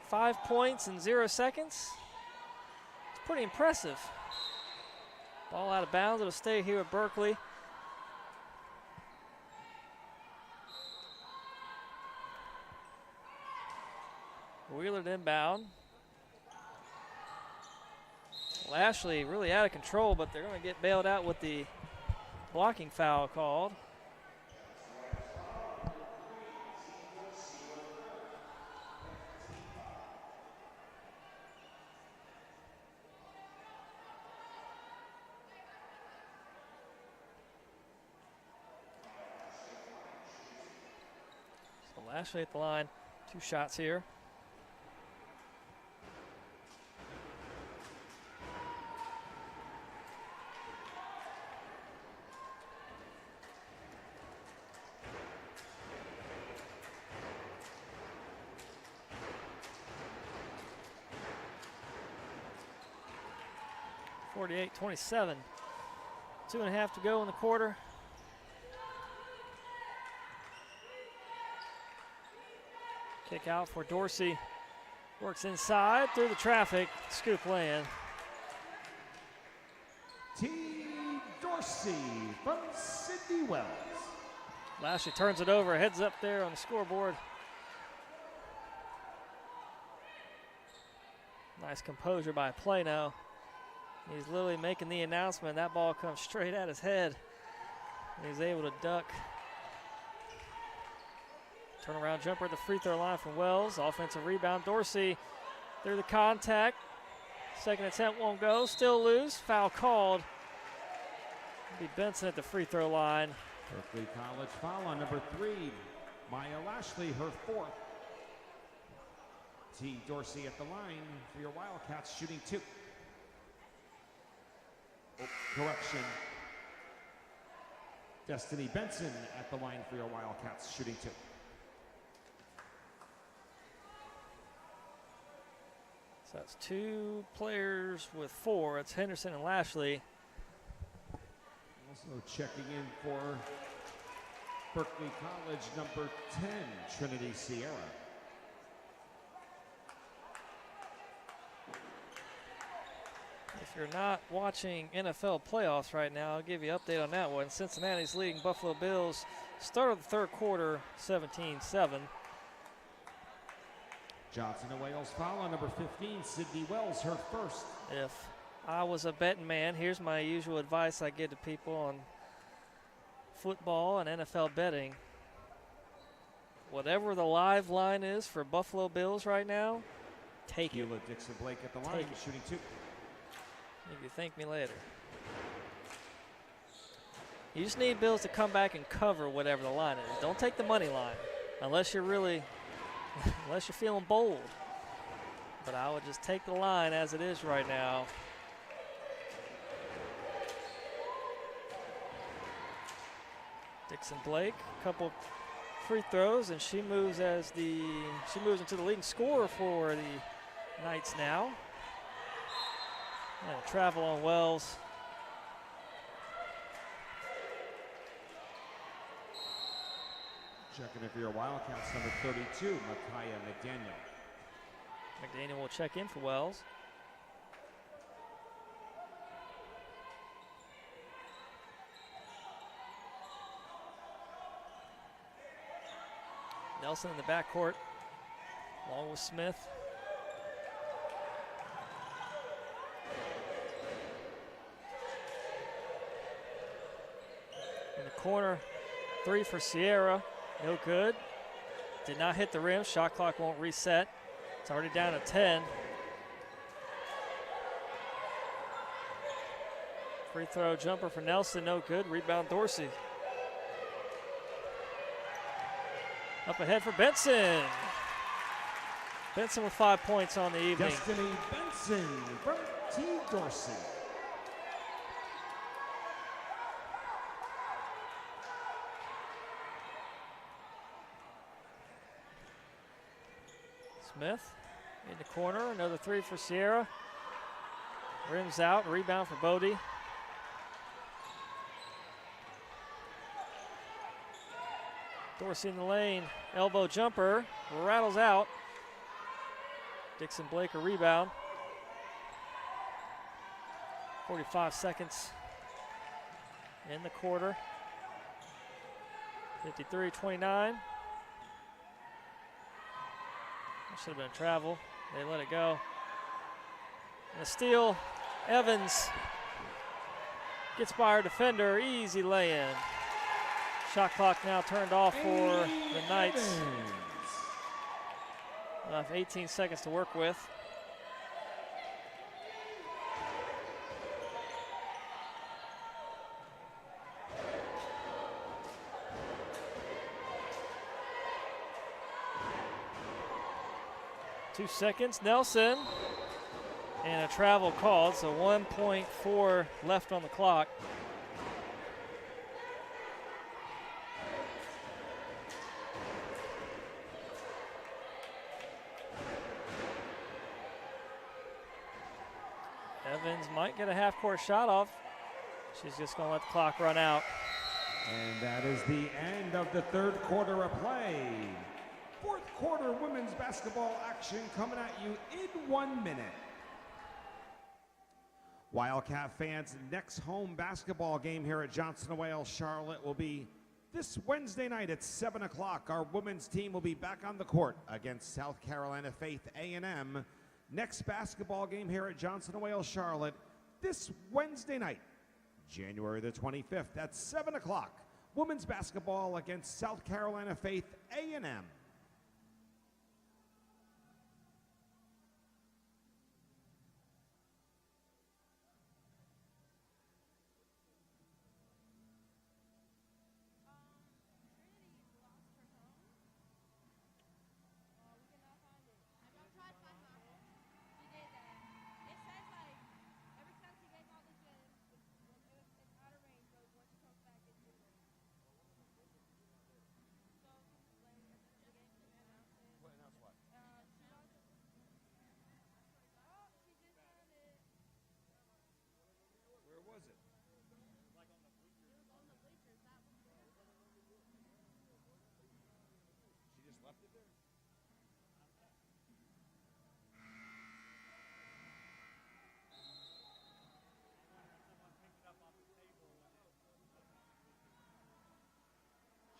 5 points in 0 seconds. It's pretty impressive. Ball out of bounds. It'll stay here at Berkley. Wheeler inbound. Lashley really out of control, but they're going to get bailed out with the blocking foul called. Lashley at the line, 2 shots here. 48-27. 2.5 to go in the quarter. Kick out for Dorsey. Works inside through the traffic. Scoop lay-in. T. Dorsey from Sydney Wells. Lashley turns it over, heads up there on the scoreboard. Nice composure by Plano. He's literally making the announcement. That ball comes straight at his head. He's able to duck. Turnaround jumper at the free throw line from Wells. Offensive rebound. Dorsey through the contact. Second attempt won't go. Still loose. Foul called. It'll be Benson at the free throw line. Berkeley College foul on number 3. Maya Lashley, her 4th. T. Dorsey at the line for your Wildcats, shooting 2. Oh, correction. Destiny Benson at the line for your Wildcats, shooting 2. So that's 2 players with 4. It's Henderson and Lashley. Also checking in for Berkeley College, number 10, Trinity Sierra. If you're not watching NFL playoffs right now, I'll give you an update on that one. Cincinnati's leading Buffalo Bills. Start of the third quarter, 17-7. Johnson and Wales foul on number 15, Sydney Wells, her 1st. If I was a betting man, here's my usual advice I give to people on football and NFL betting. Whatever the live line is for Buffalo Bills right now, take it. Keila Dixon Blake at the line, shooting 2. You can thank me later. You just need Bills to come back and cover whatever the line is. Don't take the money line unless you're really, unless you're feeling bold. But I would just take the line as it is right now. Dixon Blake, a couple free throws, and she moves into the leading scorer for the Knights now. And travel on Wells. Checking in for your Wildcats, number 32, Micaiah McDaniel. McDaniel will check in for Wells. Nelson in the backcourt, along with Smith. In the corner, 3 for Sierra, no good. Did not hit the rim, shot clock won't reset. It's already down to 10. Free throw jumper for Nelson, no good. Rebound Dorsey. Up ahead for Benson. Benson with 5 points on the evening. Destiny Benson from T. Dorsey. Smith in the corner, another 3 for Sierra. Rims out, rebound for Bodie. Dorsey in the lane, elbow jumper, rattles out. Dixon Blake a rebound. 45 seconds in the quarter. 53-29. That should have been a travel. They let it go. And a steal. Evans gets by our defender. Easy lay-in. Shot clock now turned off for the Knights. 18 seconds to work with. Two seconds, Nelson. And a travel called, so 1.4 left on the clock. Evans might get a half-court shot off. She's just going to let the clock run out. And that is the end of the third quarter of play. Fourth quarter women's basketball action coming at you in 1 minute. Wildcat fans, next home basketball game here at Johnson & Wales Charlotte will be this Wednesday night at 7 o'clock. Our women's team will be back on the court against South Carolina Faith A&M. Next basketball game here at Johnson & Wales Charlotte this Wednesday night, January the 25th at 7 o'clock. Women's basketball against South Carolina Faith A&M.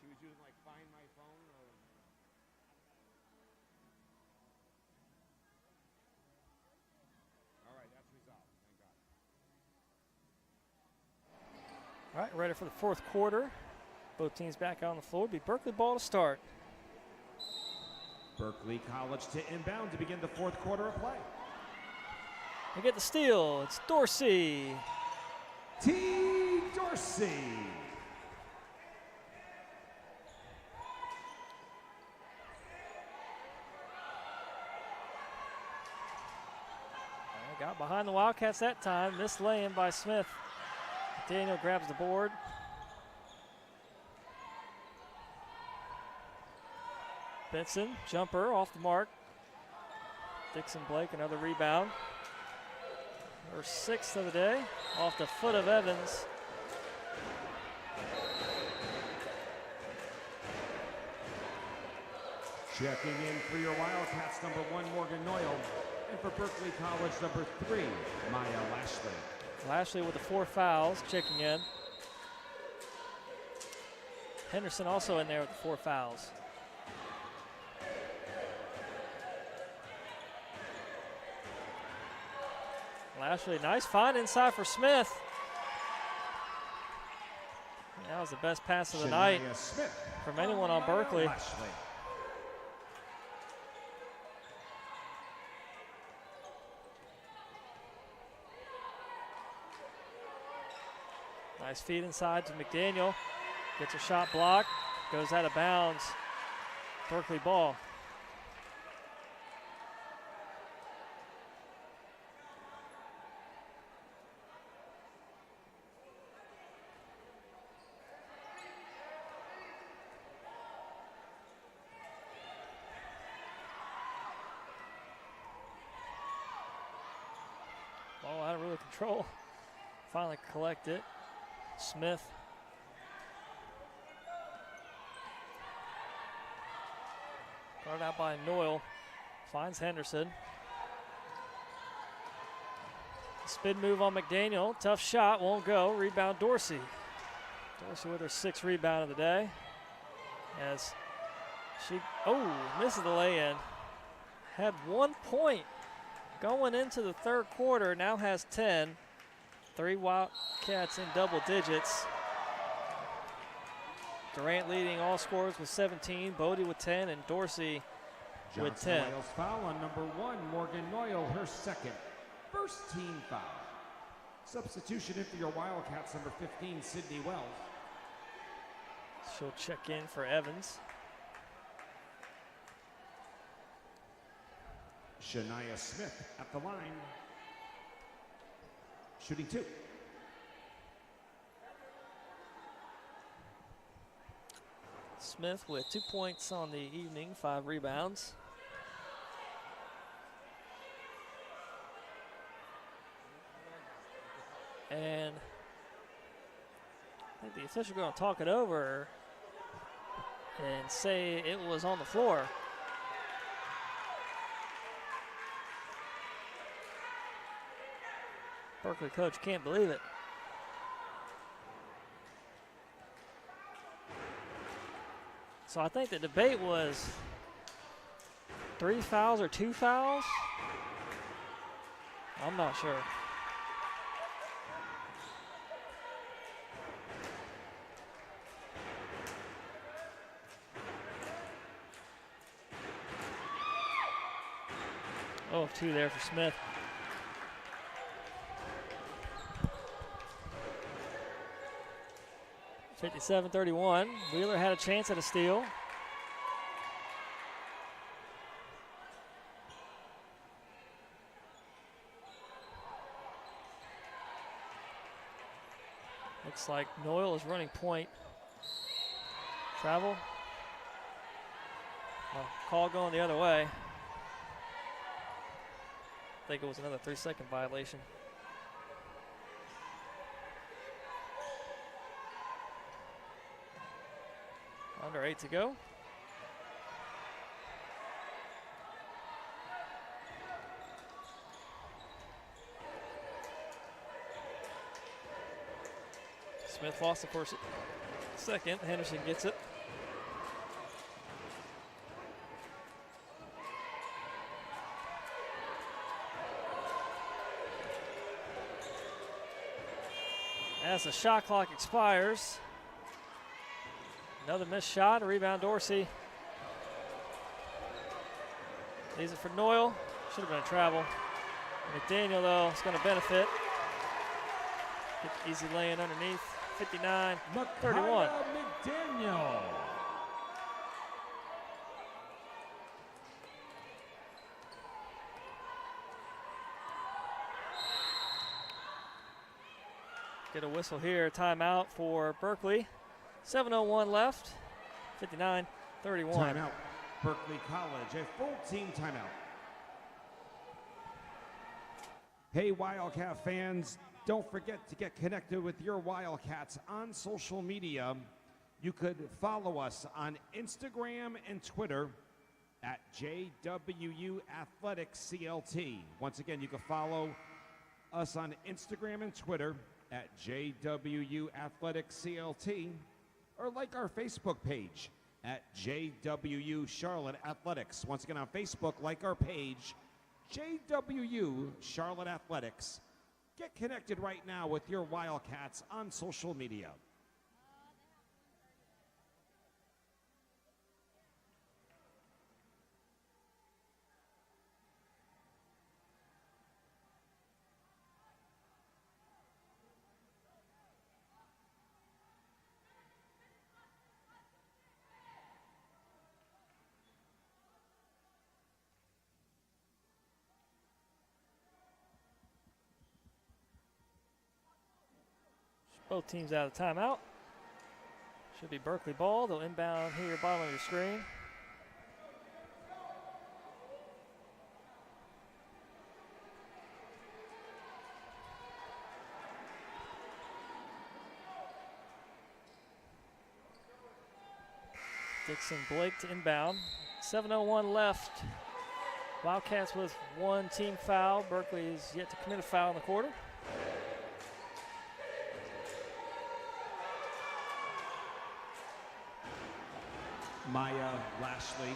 She was using like Find My Phone or... All right, that's resolved. Thank God. All right, ready for the fourth quarter. Both teams back on the floor. It'll be Berkley ball to start. Berkeley College to inbound to begin the fourth quarter of play. They get the steal. It's Dorsey. T. Dorsey. Got behind the Wildcats that time. Missed lay-in by Smith. Daniel grabs the board. Benson, jumper off the mark. Dixon Blake, another rebound. Her sixth of the day, off the foot of Evans. Checking in for your Wildcats, number 1, Morgan Noyle. And for Berkeley College, number 3, Maya Lashley. Lashley with the 4 fouls, checking in. Henderson also in there with the 4 fouls. Lashley, nice find inside for Smith. That was the best pass of the night from anyone on Berkeley. Lashley. Nice feed inside to McDaniel. Gets a shot blocked. Goes out of bounds. Berkeley ball. Ball out of really control. Finally collect it. Smith. Guarded out by Noyle. Finds Henderson. Spin move on McDaniel. Tough shot. Won't go. Rebound Dorsey. Dorsey with her 6th rebound of the day. As she, misses the lay-in. Had 1 point going into the third quarter. Now has 10. 3 Wildcats in double digits. Durant leading all scorers with 17, Bodie with 10, and Dorsey with 10. Johnson Wales foul on number 1, Morgan Noyle, her 2nd. First team foul. Substitution in for your Wildcats, number 15, Sydney Wells. She'll check in for Evans. Shania Smith at the line. Shooting 2. Smith with 2 points on the evening, 5 rebounds. And I think the official going to talk it over and say it was on the floor. Berkley coach can't believe it. So I think the debate was 3 fouls or 2 fouls. I'm not sure. Oh, 2 there for Smith. (57-31). Wheeler had a chance at a steal. Looks like Noyle is running point. Travel. Well, call going the other way. I think it was another 3-second violation. Under 8 to go. Smith lost the first second. Henderson gets it. As the shot clock expires, another missed shot, a rebound Dorsey. Leaves it for Noyle. Should have been a travel. McDaniel, though, is going to benefit. Easy lay-in underneath. 59-31. McDaniel. Get a whistle here. Timeout for Berkley. 7:01 left. 59-31. Timeout. Berkeley College, a full team timeout. Hey, Wildcat fans, don't forget to get connected with your Wildcats on social media. You could follow us on Instagram and Twitter at JWU Athletics CLT. Once again, you can follow us on Instagram and Twitter at JWU Athletics CLT, or like our Facebook page at JWU Charlotte Athletics. Once again, on Facebook, like our page, JWU Charlotte Athletics. Get connected right now with your Wildcats on social media. Both teams out of timeout. Should be Berkley ball. They'll inbound here, bottom of your screen. Dixon Blake to inbound. 7:01 left. Wildcats with one team foul. Berkley is yet to commit a foul in the quarter. Maya Lashley.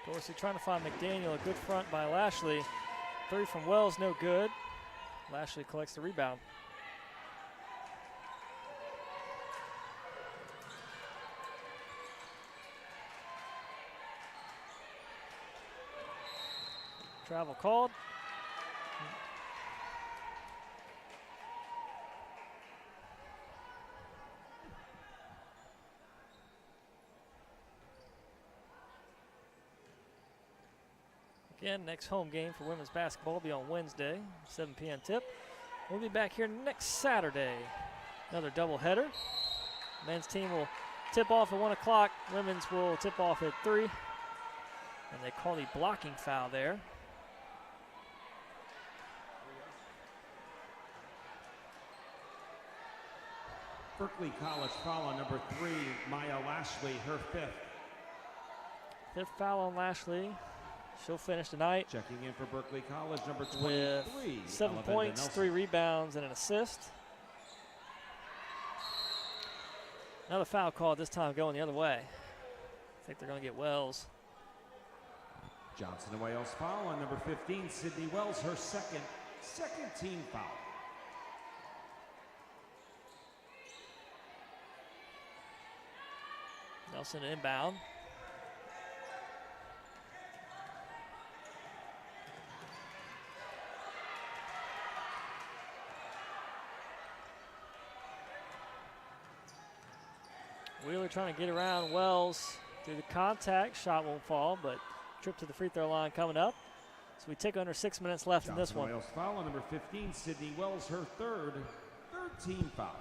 Dorsey trying to find McDaniel. A good front by Lashley. 3 from Wells, no good. Lashley collects the rebound. Travel called. Again, next home game for women's basketball will be on Wednesday, 7 p.m. tip. We'll be back here next Saturday. Another doubleheader. Men's team will tip off at 1 o'clock. Women's will tip off at 3. And they called a blocking foul there. Berkley College foul on number 3, Maya Lashley, her 5th. 5th foul on Lashley. She'll finish tonight. Checking in for Berkley College, number 23. With 7 Ella points, Nelson. 3 rebounds, and an assist. Another foul call, this time going the other way. I think they're going to get Wells. Johnson and Wales foul on number 15, Sydney Wells, her second team foul. Nelson inbound. Wheeler trying to get around Wells through the contact. Shot won't fall, but trip to the free throw line coming up. So we take under 6 minutes left Johnson in this one. Wales foul on number 15, Sydney Wells, her third team foul.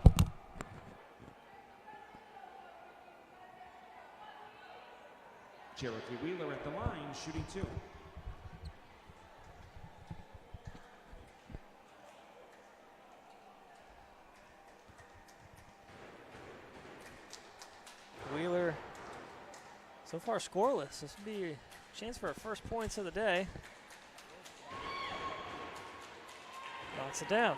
Cherokee Wheeler at the line, shooting 2. Wheeler so far scoreless. This would be a chance for her first points of the day. Knocks it down.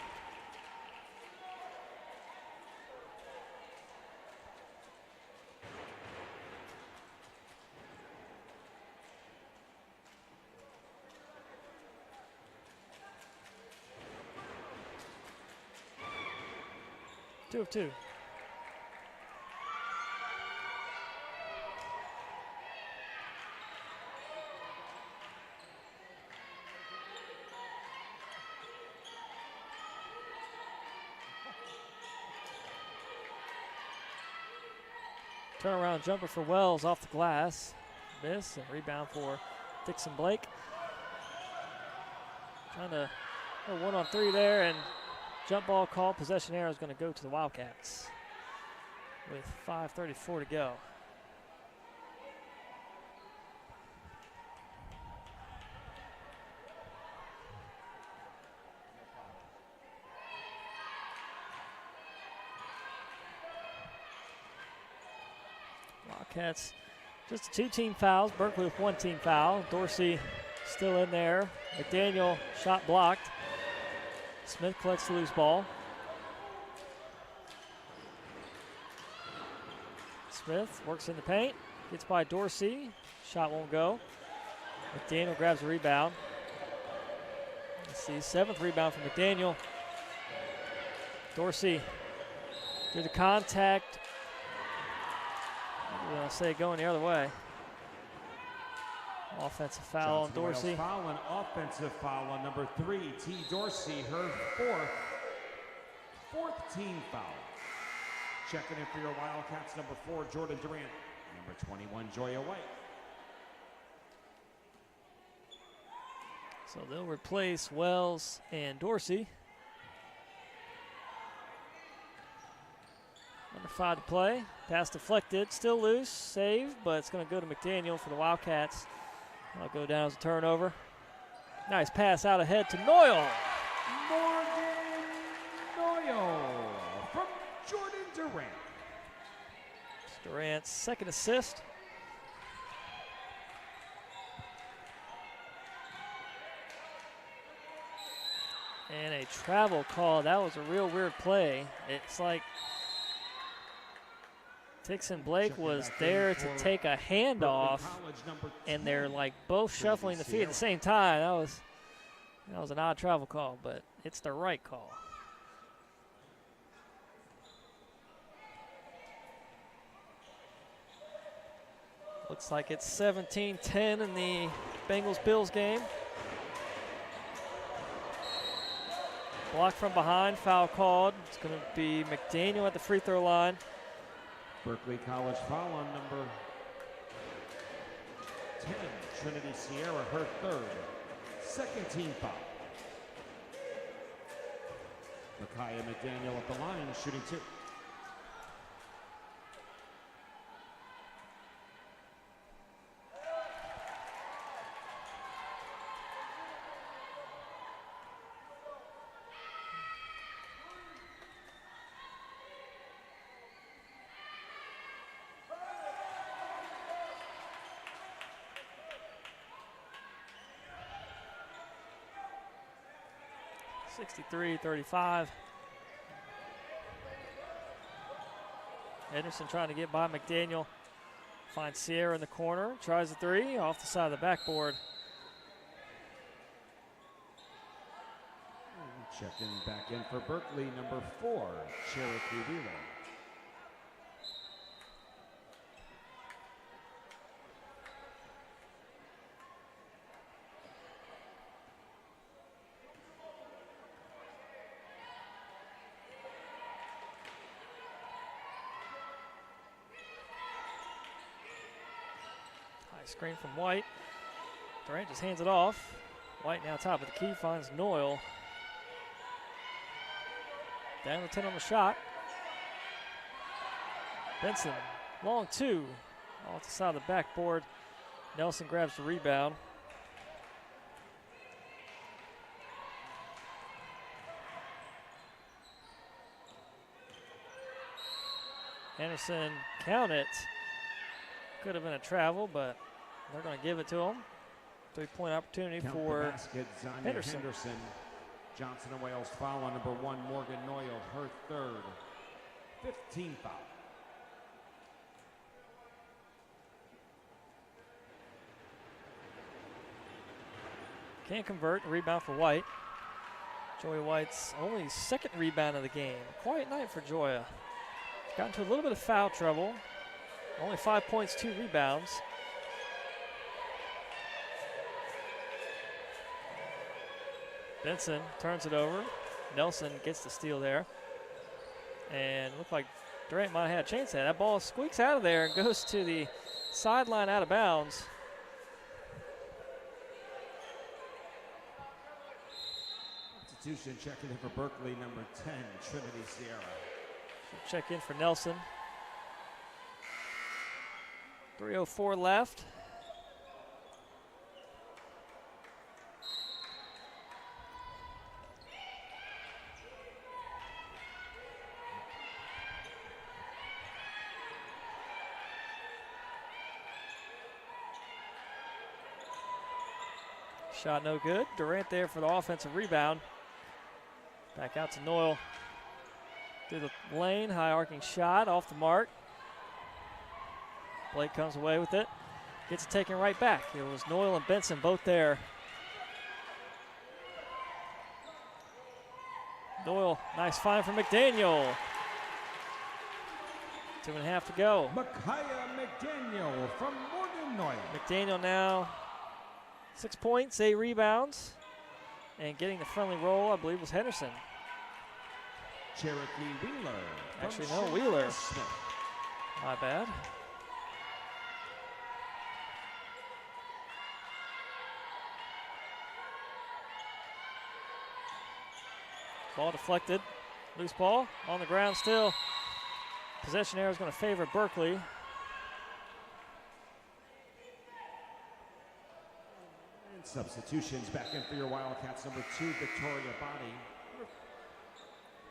Two of two. Turnaround jumper for Wells off the glass. Miss, and rebound for Dixon Blake. Trying to go 1-on-3 there, and jump ball call. Possession arrow is going to go to the Wildcats with 5:34 to go. Wildcats just 2 team fouls. Berkley with 1 team foul. Dorsey still in there. McDaniel shot blocked. Smith collects the loose ball. Smith works in the paint. Gets by Dorsey. Shot won't go. McDaniel grabs the rebound. Let's see, 7th rebound from McDaniel. Dorsey through the contact. I'm going to say going the other way. Offensive foul on Dorsey. Foul and offensive foul on number 3, T. Dorsey, her 4th team foul. Checking in for your Wildcats, number 4, Jordan Durant. Number 21, Joya White. So they'll replace Wells and Dorsey. Under 5 to play. Pass deflected, still loose, saved, but it's going to go to McDaniel for the Wildcats. I'll go down as a turnover. Nice pass out ahead to Noyle. Morgan Noyle from Jordan Durant. Durant's 2nd assist. And a travel call. That was a real weird play. It's like Dixon Blake was there to take a handoff, and they're like both shuffling the feet at the same time. That was an odd travel call, but it's the right call. Looks like it's 17-10 in the Bengals-Bills game. Block from behind, foul called. It's going to be McDaniel at the free throw line. Berkley College foul on number 10, Trinity Sierra, her 2nd team foul. Micaiah McDaniel at the line, shooting 2. 63-35. Henderson trying to get by McDaniel. Finds Sierra in the corner. Tries the three off the side of the backboard. Checking back in for Berkley, number 4, Cherokee Wheeler. High screen from White. Durant just hands it off. White now top of the key, finds Noyle. Down to 10 on the shot. Benson, long two, off the side of the backboard. Nelson grabs the rebound. Henderson, count it. Could have been a travel, but they're going to give it to him. 3-point opportunity Count for the basket, Zanya Henderson. Johnson and Wales foul on number 1, Morgan Noyle, her third. 15 foul. Can't convert. Rebound for White. Joya White's only second rebound of the game. Quiet night for Joya. Got into a little bit of foul trouble. Only 5 points, 2 rebounds. Benson turns it over. Nelson gets the steal there. And looked like Durant might have had a chance at that. That ball squeaks out of there and goes to the sideline out of bounds. Substitution checking in for Berkley, number 10, Trinity Sierra. Check in for Nelson. 3:04 left. Shot no good. Durant there for the offensive rebound. Back out to Noyle. Through the lane, high arcing shot off the mark. Blake comes away with it. Gets it taken right back. It was Noyle and Benson both there. Noyle, nice find from McDaniel. 2.5 to go. Micaiah McDaniel from Morgan Noyle. McDaniel now 6 points, 8 rebounds. And getting the friendly roll, I believe, was Henderson. Cherokee Wheeler. Actually, no, Wheeler. My bad. Ball deflected. Loose ball on the ground still. Possession error is going to favor Berkley. And substitutions back in for your Wildcats. Number 2, Victoria Body.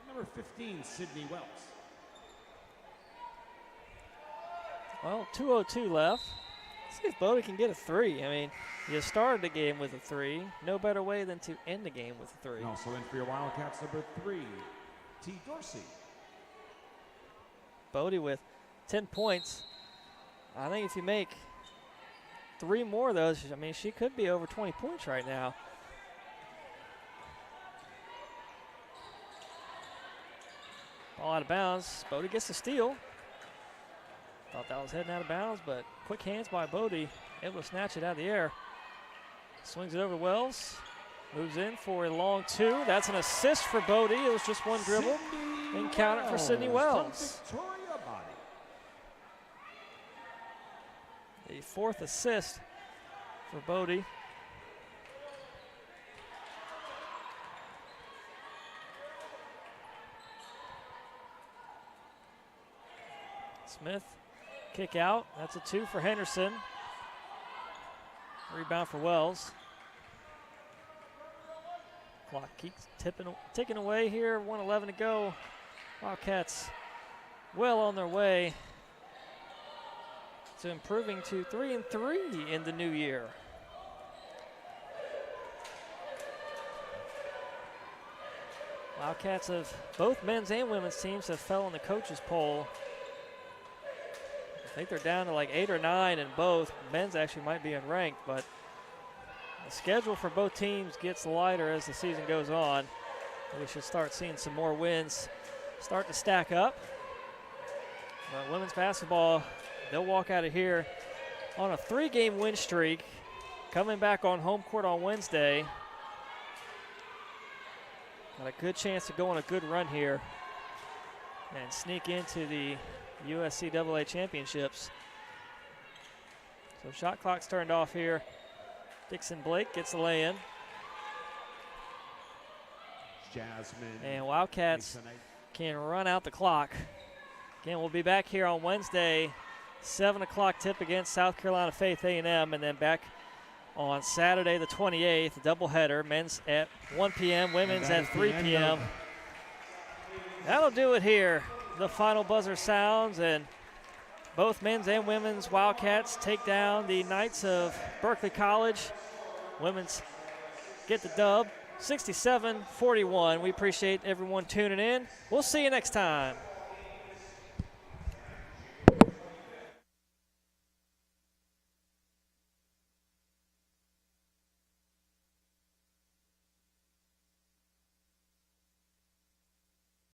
Number 15, Sydney Wells. Well, 2:02 left. Let's see if Bodie can get a 3. I mean, you started the game with a 3. No better way than to end the game with a 3. And also in for your Wildcats, number 3, T. Dorsey. Bodie with 10 points. I think if you make 3 more of those, I mean, she could be over 20 points right now. Ball out of bounds. Bodie gets the steal. Thought that was heading out of bounds, but quick hands by Bodie. Able to snatch it out of the air. Swings it over to Wells. Moves in for a long 2. That's an assist for Bodie. It was just one dribble. And count it for Sydney Wells. Victoria Body. The 4th assist for Bodie. Smith, kick out. That's a 2 for Henderson. Rebound for Wells. Clock keeps ticking away here. 1:11 to go. Wildcats well on their way to improving to 3-3 in the new year. Wildcats have, both men's and women's teams have fell in the coaches poll. I think they're down to like 8 or 9 in both. Men's actually might be unranked, but the schedule for both teams gets lighter as the season goes on. We should start seeing some more wins start to stack up. But women's basketball, they'll walk out of here on a 3-game win streak, coming back on home court on Wednesday. Got a good chance to go on a good run here and sneak into the USCAA championships. So shot clock's turned off here. Dixon Blake gets the lay-in. Jasmine. And Wildcats can run out the clock. Again, we'll be back here on Wednesday, 7 o'clock tip against South Carolina Faith A&M, and then back on Saturday the 28th, doubleheader, men's at 1 p.m., women's at 3 p.m. That'll do it here. The final buzzer sounds, and both men's and women's Wildcats take down the Knights of Berkeley College. Women's get the dub, 67-41. We appreciate everyone tuning in. We'll see you next time.